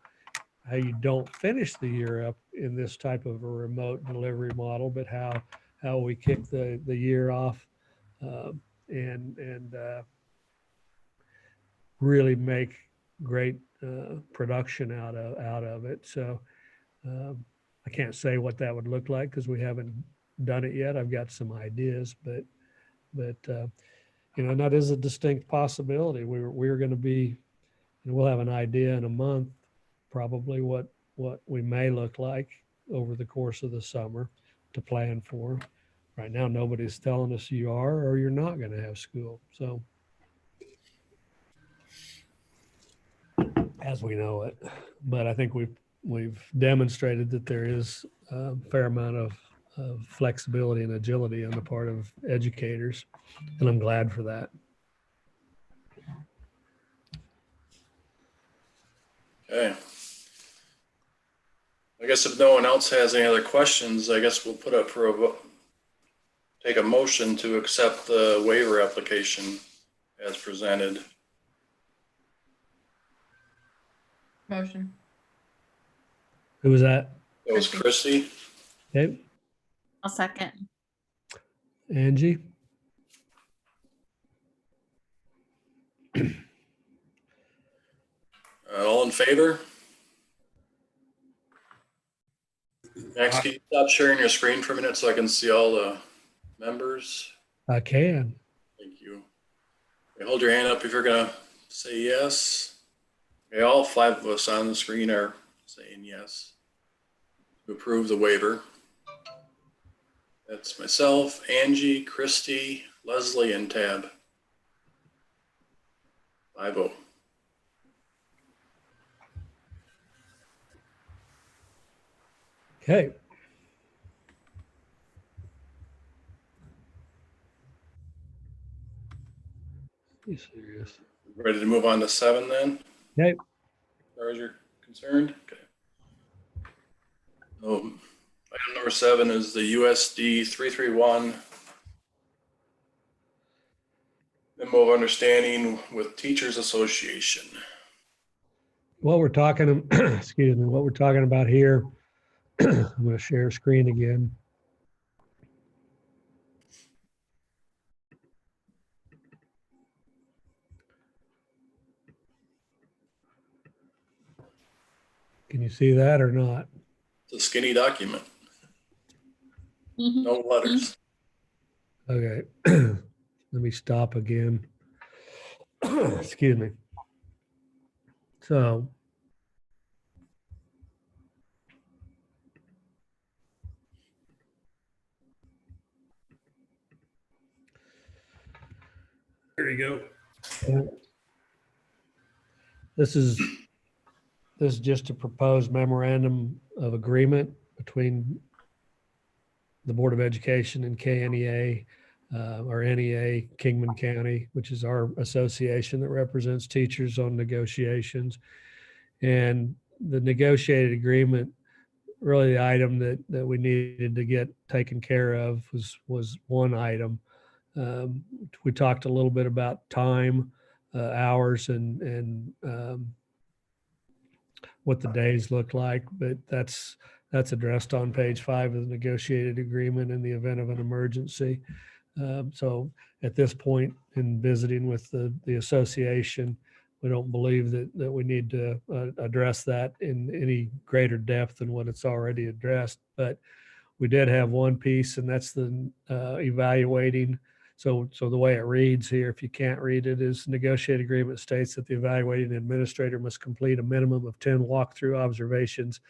you don't finish the year up in this type of a remote delivery model, but how we kick the year off and really make great production out of it. So I can't say what that would look like because we haven't done it yet. I've got some ideas, but and that is a distinct possibility. We're going to be, we'll have an idea in a month, probably what we may look like over the course of the summer to plan for. Right now, nobody's telling us you are or you're not going to have school. So as we know it, but I think we've demonstrated that there is a fair amount of flexibility and agility on the part of educators, and I'm glad for that. Okay. I guess if no one else has any other questions, I guess we'll put up for a vote. Take a motion to accept the waiver application as presented. Motion. Who was that? It was Chrissy. Okay. I'll second. Angie? All in favor? Max, can you stop sharing your screen for a minute so I can see all the members? I can. Thank you. Okay, hold your hand up if you're going to say yes. Okay, all 5 of us on the screen are saying yes to approve the waiver. That's myself, Angie, Christy, Leslie, and Tab. 5-0. Okay. Be serious. Ready to move on to 7 then? Okay. As far as you're concerned? Okay. Item number 7 is the USD 331 Memo of Understanding with Teachers Association. What we're talking, excuse me, what we're talking about here, I'm going to share screen again. Can you see that or not? It's a skinny document. Mhm. No letters. Okay. Let me stop again. Excuse me. So there you go. This is just a proposed memorandum of agreement between the Board of Education and KNEA or NEA Kingman County, which is our association that represents teachers on negotiations. And the negotiated agreement, really the item that we needed to get taken care of was one item. We talked a little bit about time hours and what the days look like, but that's addressed on page 5 of the negotiated agreement in the event of an emergency. So at this point in visiting with the association, we don't believe that we need to address that in any greater depth than what it's already addressed. But we did have one piece, and that's the evaluating. So the way it reads here, if you can't read it, is negotiated agreement states that the evaluating administrator must complete a minimum of 10 walkthrough observations,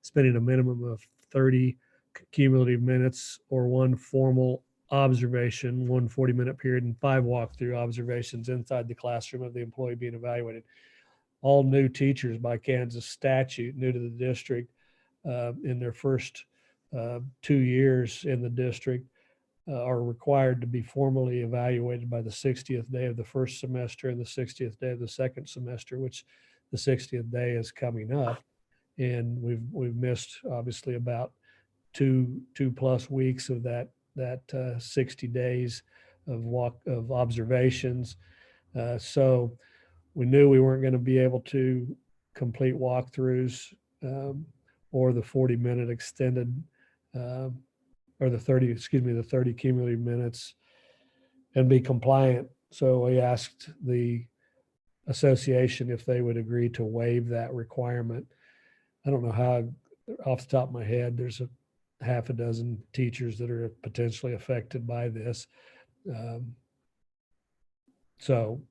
spending a minimum of 30 cumulative minutes, or one formal observation, 1 40-minute period, and 5 walkthrough observations inside the classroom of the employee being evaluated. All new teachers by Kansas statute, new to the district, in their first 2 years in the district, are required to be formally evaluated by the 60th day of the first semester and the 60th day of the second semester, which the 60th day is coming up. And we've missed obviously about two plus weeks of that 60 days of observations. So we knew we weren't going to be able to complete walkthroughs or the 40-minute extended or the 30 cumulative minutes and be compliant. So we asked the association if they would agree to waive that requirement. I don't know how, off the top of my head, there's a half a dozen teachers that are potentially affected by this. So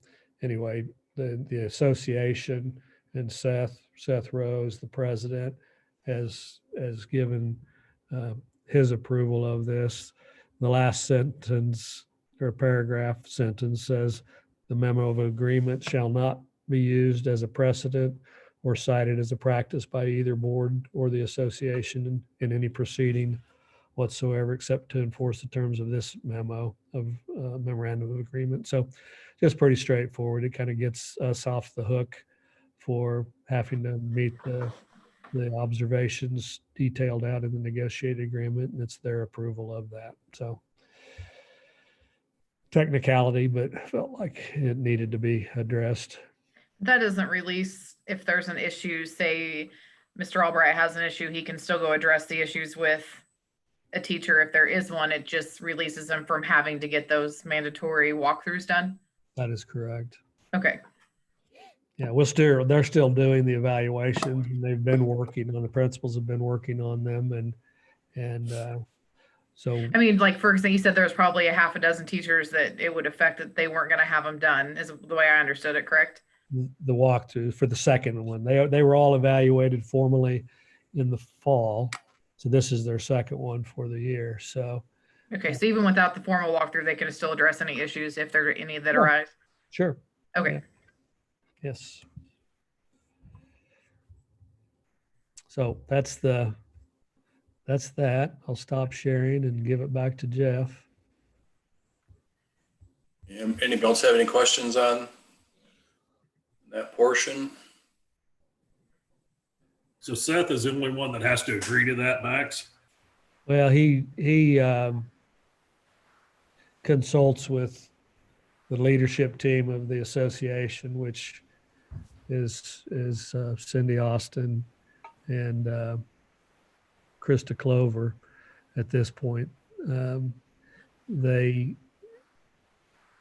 anyway, the association and Seth Rose, the president, has given his approval of this. The last sentence or paragraph sentence says the memo of agreement shall not be used as a precedent or cited as a practice by either board or the association in any proceeding whatsoever, except to enforce the terms of this memorandum of agreement. So just pretty straightforward. It kind of gets us off the hook for having to meet the observations detailed out in the negotiated agreement, and it's their approval of that. So technicality, but felt like it needed to be addressed. That doesn't release if there's an issue, say Mr. Albright has an issue, he can still go address the issues with a teacher. If there is one, it just releases them from having to get those mandatory walkthroughs done. That is correct. Okay. Yeah, they're still doing the evaluations, and they've been working on, the principals have been working on them, and so. I mean, like, for example, you said there's probably a half a dozen teachers that it would affect that they weren't going to have them done, is the way I understood it, correct? The walkthrough for the second one, they were all evaluated formally in the fall, so this is their second one for the year. So okay, so even without the formal walkthrough, they can still address any issues if there are any that arise. Sure. Okay. Yeah. Yes. So that's that. I'll stop sharing and give it back to Jeff. Anybody else have any questions on that portion? So Seth is the only one that has to agree to that, Max? Well, he consults with the leadership team of the association, which is Cindy Austin and Krista Clover at this point.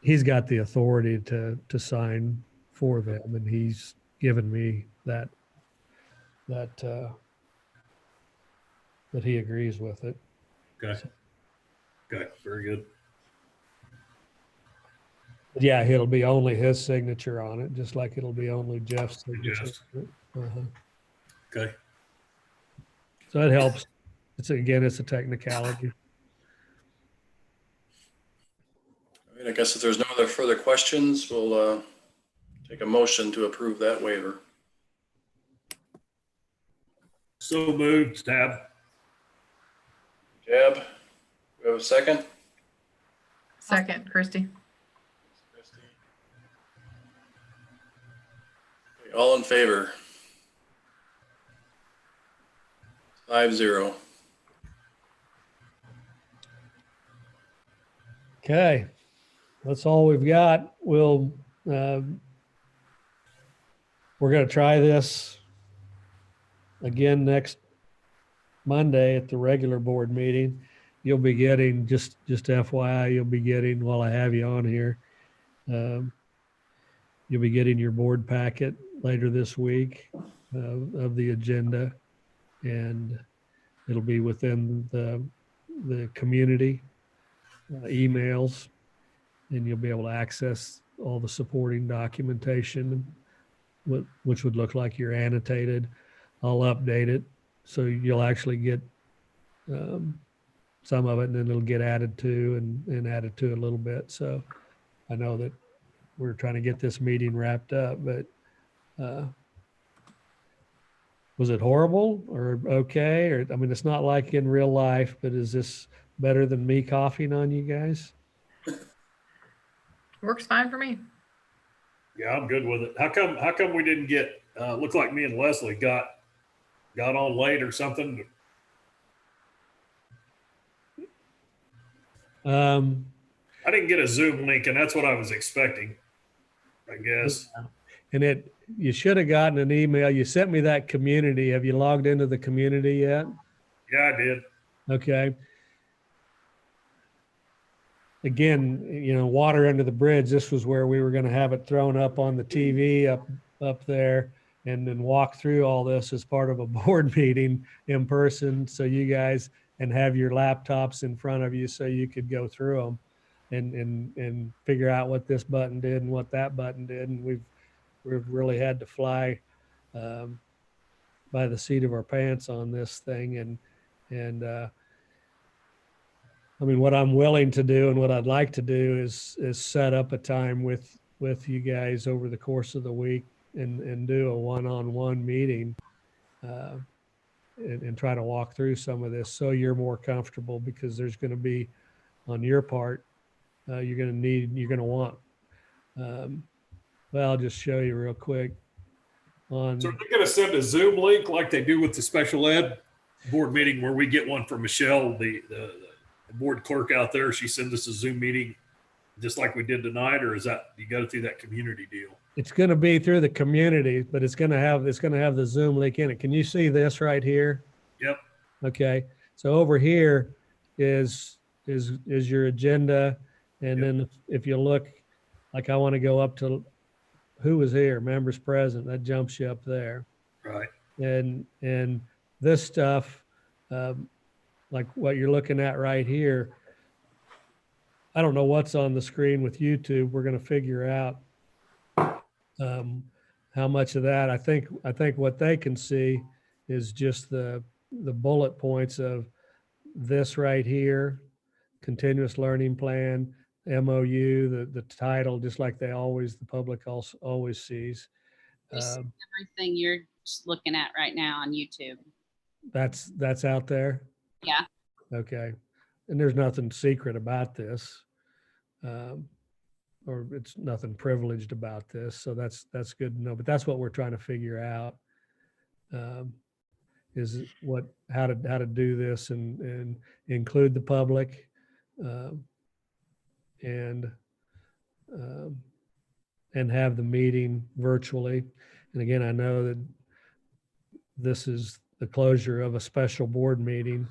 He's got the authority to sign for them, and he's given me that he agrees with it. Okay. Okay, very good. Yeah, it'll be only his signature on it, just like it'll be only Jeff's signature. Yes. Uh-huh. Okay. So it helps. It's a technicality. All right, I guess if there's no other further questions, we'll take a motion to approve that waiver. So moved, Tab. Jeb, we have a second? Second, Christy. All in favor? 5-0. Okay, that's all we've got. We'll we're going to try this again next Monday at the regular board meeting. You'll be getting, just FYI, you'll be getting, while I have you on here, you'll be getting your board packet later this week of the agenda, and it'll be within the community emails, and you'll be able to access all the supporting documentation, which would look like you're annotated. I'll update it so you'll actually get some of it, and then it'll get added to and added to a little bit. So I know that we're trying to get this meeting wrapped up, but was it horrible or okay? Or, I mean, it's not like in real life, but is this better than me coughing on you guys? Works fine for me. Yeah, I'm good with it. How come we didn't get, looked like me and Leslie got on late or something? I didn't get a Zoom link, and that's what I was expecting, I guess. And you should have gotten an email. You sent me that community. Have you logged into the community yet? Yeah, I did. Okay. Again, water under the bridge. This was where we were going to have it thrown up on the TV up there, and then walk through all this as part of a board meeting in person. So you guys, and have your laptops in front of you so you could go through them and figure out what this button did and what that button did. And we've really had to fly by the seat of our pants on this thing. And I mean, what I'm willing to do and what I'd like to do is set up a time with you guys over the course of the week and do a one-on-one meeting and try to walk through some of this so you're more comfortable, because there's going to be, on your part, you're going to want, well, I'll just show you real quick. So are they going to send a Zoom link like they do with the special ed board meeting, where we get one from Michelle, the board clerk out there? She sends us a Zoom meeting just like we did tonight, or is that you got it through that community deal? It's going to be through the community, but it's going to have the Zoom link in it. Can you see this right here? Yep. Okay. So over here is your agenda. And then if you look, like I want to go up to who was here, members present, that jumps you up there. Right. And this stuff, like what you're looking at right here, I don't know what's on the screen with YouTube. We're going to figure out how much of that. I think what they can see is just the bullet points of this right here, continuous learning plan, MOU, the title, just like the public always sees. You see everything you're just looking at right now on YouTube. That's out there. Yeah. Okay. And there's nothing secret about this. Or it's nothing privileged about this. So that's good to know. But that's what we're trying to figure out, is how to do this and include the public, and have the meeting virtually. And again, I know that this is the closure of a special board meeting,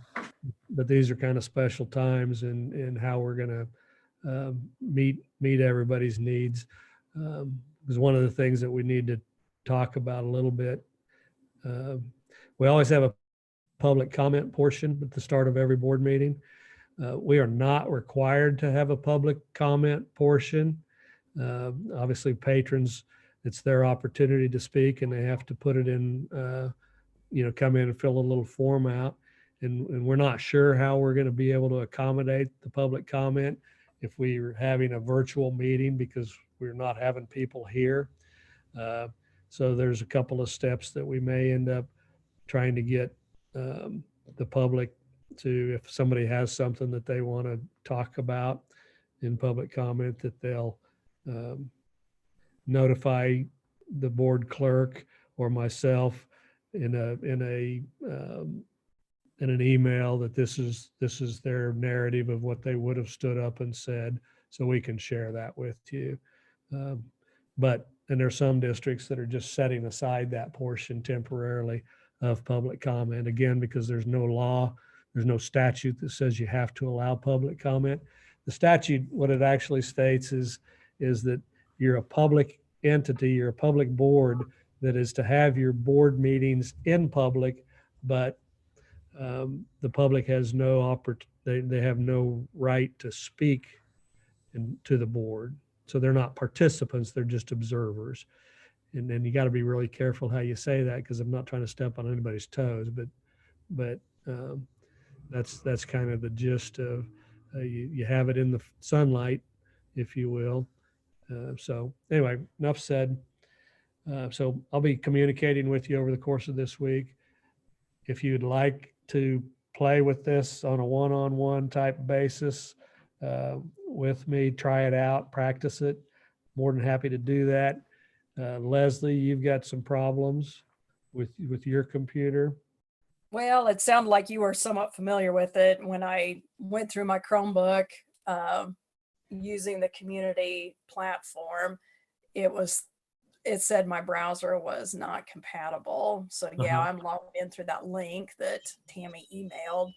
but these are kind of special times in how we're going to meet everybody's needs. Because one of the things that we need to talk about a little bit, we always have a public comment portion at the start of every board meeting. We are not required to have a public comment portion. Obviously, patrons, it's their opportunity to speak, and they have to put it in, come in and fill a little form out. And we're not sure how we're going to be able to accommodate the public comment if we're having a virtual meeting, because we're not having people here. So there's a couple of steps that we may end up trying to get the public to, if somebody has something that they want to talk about in public comment, that they'll notify the board clerk or myself in an email that this is their narrative of what they would have stood up and said, so we can share that with you. But and there are some districts that are just setting aside that portion temporarily of public comment, again, because there's no law, there's no statute that says you have to allow public comment. The statute, what it actually states is that you're a public entity, you're a public board that is to have your board meetings in public, but the public has no they have no right to speak to the board. So they're not participants, they're just observers. And then you got to be really careful how you say that, because I'm not trying to step on anybody's toes, but that's kind of the gist of you have it in the sunlight, if you will. So anyway, enough said. So I'll be communicating with you over the course of this week. If you'd like to play with this on a one-on-one type basis with me, try it out, practice it, more than happy to do that. Leslie, you've got some problems with your computer. Well, it sounded like you were somewhat familiar with it when I went through my Chromebook using the community platform. It said my browser was not compatible. So yeah, I'm logged in through that link that Tammy emailed.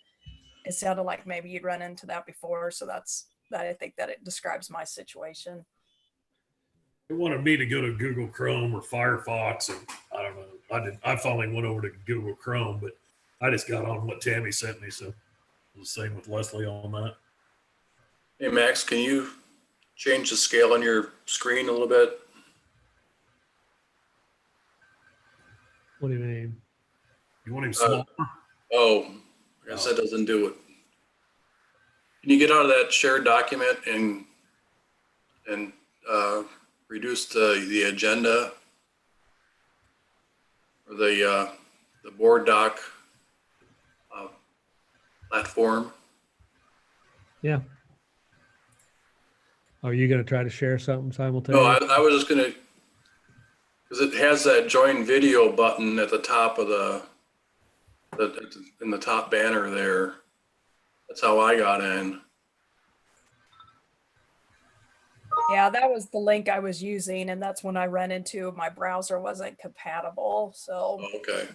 It sounded like maybe you'd run into that before. So I think that it describes my situation. It wanted me to go to Google Chrome or Firefox, and I don't know. I finally went over to Google Chrome, but I just got on what Tammy sent me. So it was the same with Leslie on that. Hey, Max, can you change the scale on your screen a little bit? What do you mean? You want him smaller? I guess that doesn't do it. Can you get out of that shared document and reduce the agenda or the board doc platform? Yeah. Are you going to try to share something simultaneously? No, I was just going to, because it has that join video button at the top of in the top banner there. That's how I got in. Yeah, that was the link I was using, and that's when I ran into my browser wasn't compatible. So Okay.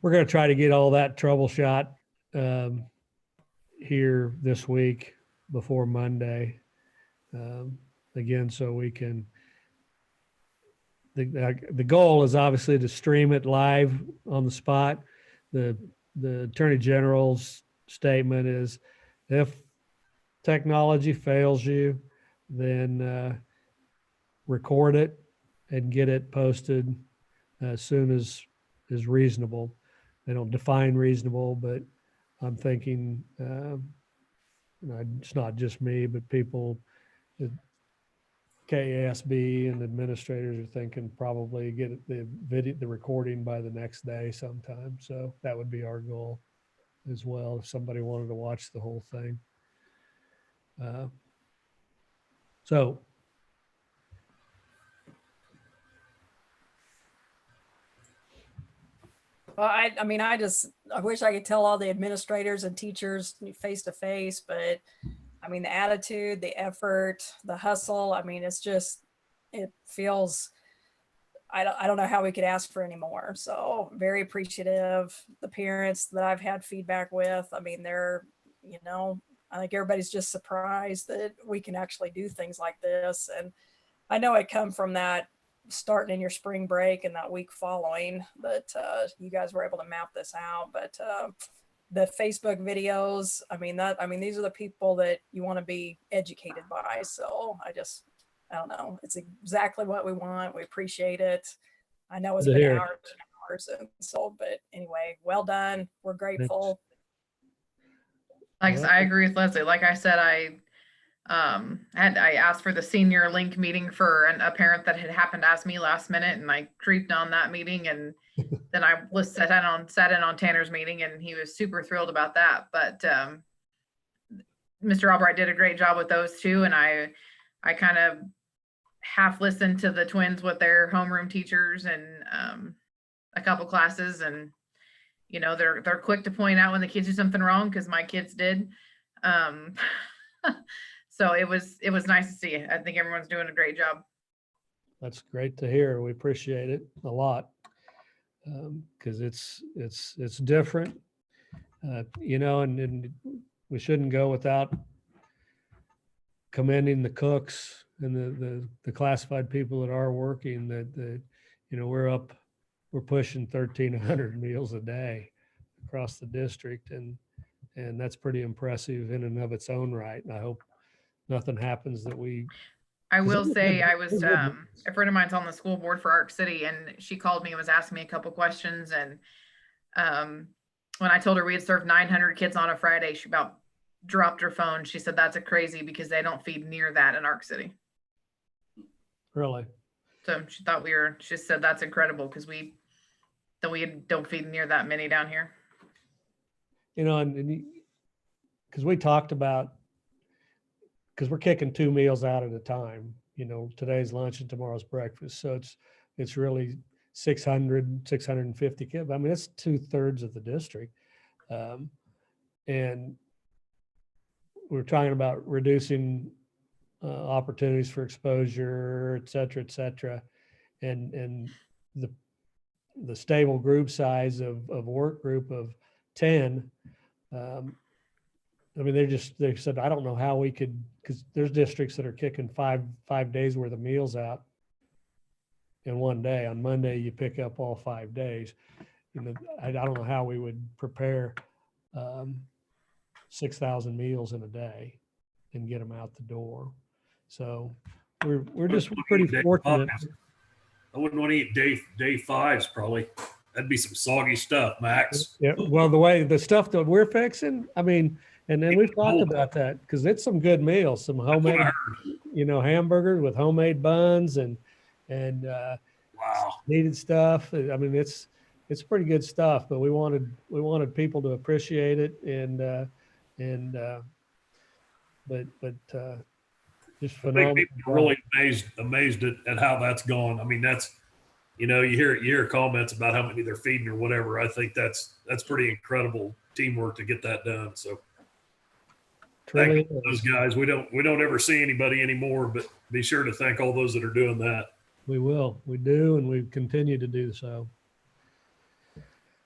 We're going to try to get all that troubleshot here this week before Monday. Again, so we can, the goal is obviously to stream it live on the spot. The Attorney General's statement is, if technology fails you, then record it and get it posted as soon as is reasonable. They don't define reasonable, but I'm thinking, it's not just me, but people at KASB and administrators are thinking probably get the recording by the next day sometime. So that would be our goal as well, if somebody wanted to watch the whole thing. well, I wish I could tell all the administrators and teachers face to face, but I mean, the attitude, the effort, the hustle, I mean, it feels, I don't know how we could ask for any more. So very appreciative. The parents that I've had feedback with, I mean, I think everybody's just surprised that we can actually do things like this. And I know it come from that starting in your spring break and that week following that you guys were able to map this out. But the Facebook videos, these are the people that you want to be educated by. So I don't know. It's exactly what we want. We appreciate it. I know it's been hours and hours. And so, but anyway, well done. We're grateful. I agree with Leslie. Like I said, I asked for the senior link meeting for a parent that had happened to ask me last minute, and I creeped on that meeting, and then I sat in on Tanner's meeting, and he was super thrilled about that. But Mr. Albright did a great job with those two, and I kind of half listened to the twins with their homeroom teachers and a couple classes, and they're quick to point out when the kids do something wrong, because my kids did. So it was nice to see. I think everyone's doing a great job. That's great to hear. We appreciate it a lot. Because it's different, you know, and we shouldn't go without commending the cooks and the classified people that are working, that you know, we're pushing 1,300 meals a day across the district, and that's pretty impressive in and of its own right. And I hope nothing happens that we. I will say I was, a friend of mine's on the school board for Arc City, and she called me and was asking me a couple questions. And when I told her we had served 900 kids on a Friday, she about dropped her phone. She said, that's a crazy, because they don't feed near that in Arc City. Really? So she thought she said, that's incredible, because we don't feed near that many down here. You know, and because we talked about, because we're kicking 2 meals out at a time, you know, today's lunch and tomorrow's breakfast. So it's really 650 kids. I mean, it's 2/3 of the district. And we're talking about reducing opportunities for exposure, et cetera, and the stable group size of work group of 10. I mean, they said, I don't know how we could, because there's districts that are kicking five days worth of meals out in one day. On Monday, you pick up all 5 days. You know, I don't know how we would prepare 6,000 meals in a day and get them out the door. So we're just pretty fortunate. I wouldn't want to eat day fives probably. That'd be some soggy stuff, Max. Yeah. Well, the stuff that we're fixing, I mean, and then we've talked about that, because it's some good meals, some homemade, you know, hamburgers with homemade buns and wow, needed stuff. I mean, it's pretty good stuff, but we wanted people to appreciate it but just phenomenal. I think people are really amazed at how that's gone. I mean, that's, you know, you hear comments about how many they're feeding or whatever. I think that's pretty incredible teamwork to get that done. So thank you to those guys. We don't ever see anybody anymore, but be sure to thank all those that are doing that. We do, and we continue to do so.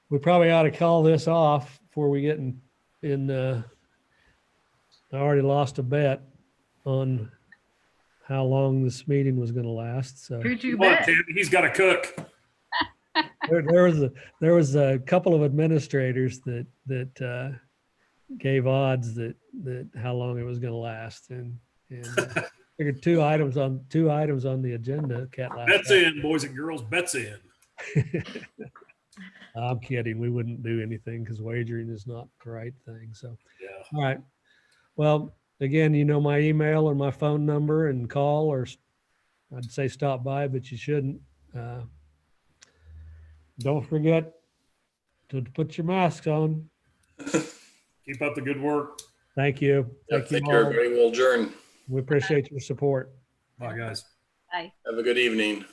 We probably ought to call this off before we get in I already lost a bet on how long this meeting was going to last. So who'd you bet? He's got to cook. There was a couple of administrators that gave odds that how long it was going to last, and figured two items on the agenda. Bets in, boys and girls. Bets in. I'm kidding. We wouldn't do anything because wagering is not the right thing. So yeah. All right. Well, again, you know my email or my phone number, and call, or I'd say stop by, but you shouldn't. Don't forget to put your masks on. Keep up the good work. Thank you. Thank you, everybody. We'll adjourn. We appreciate your support. Bye, guys. Bye. Have a good evening.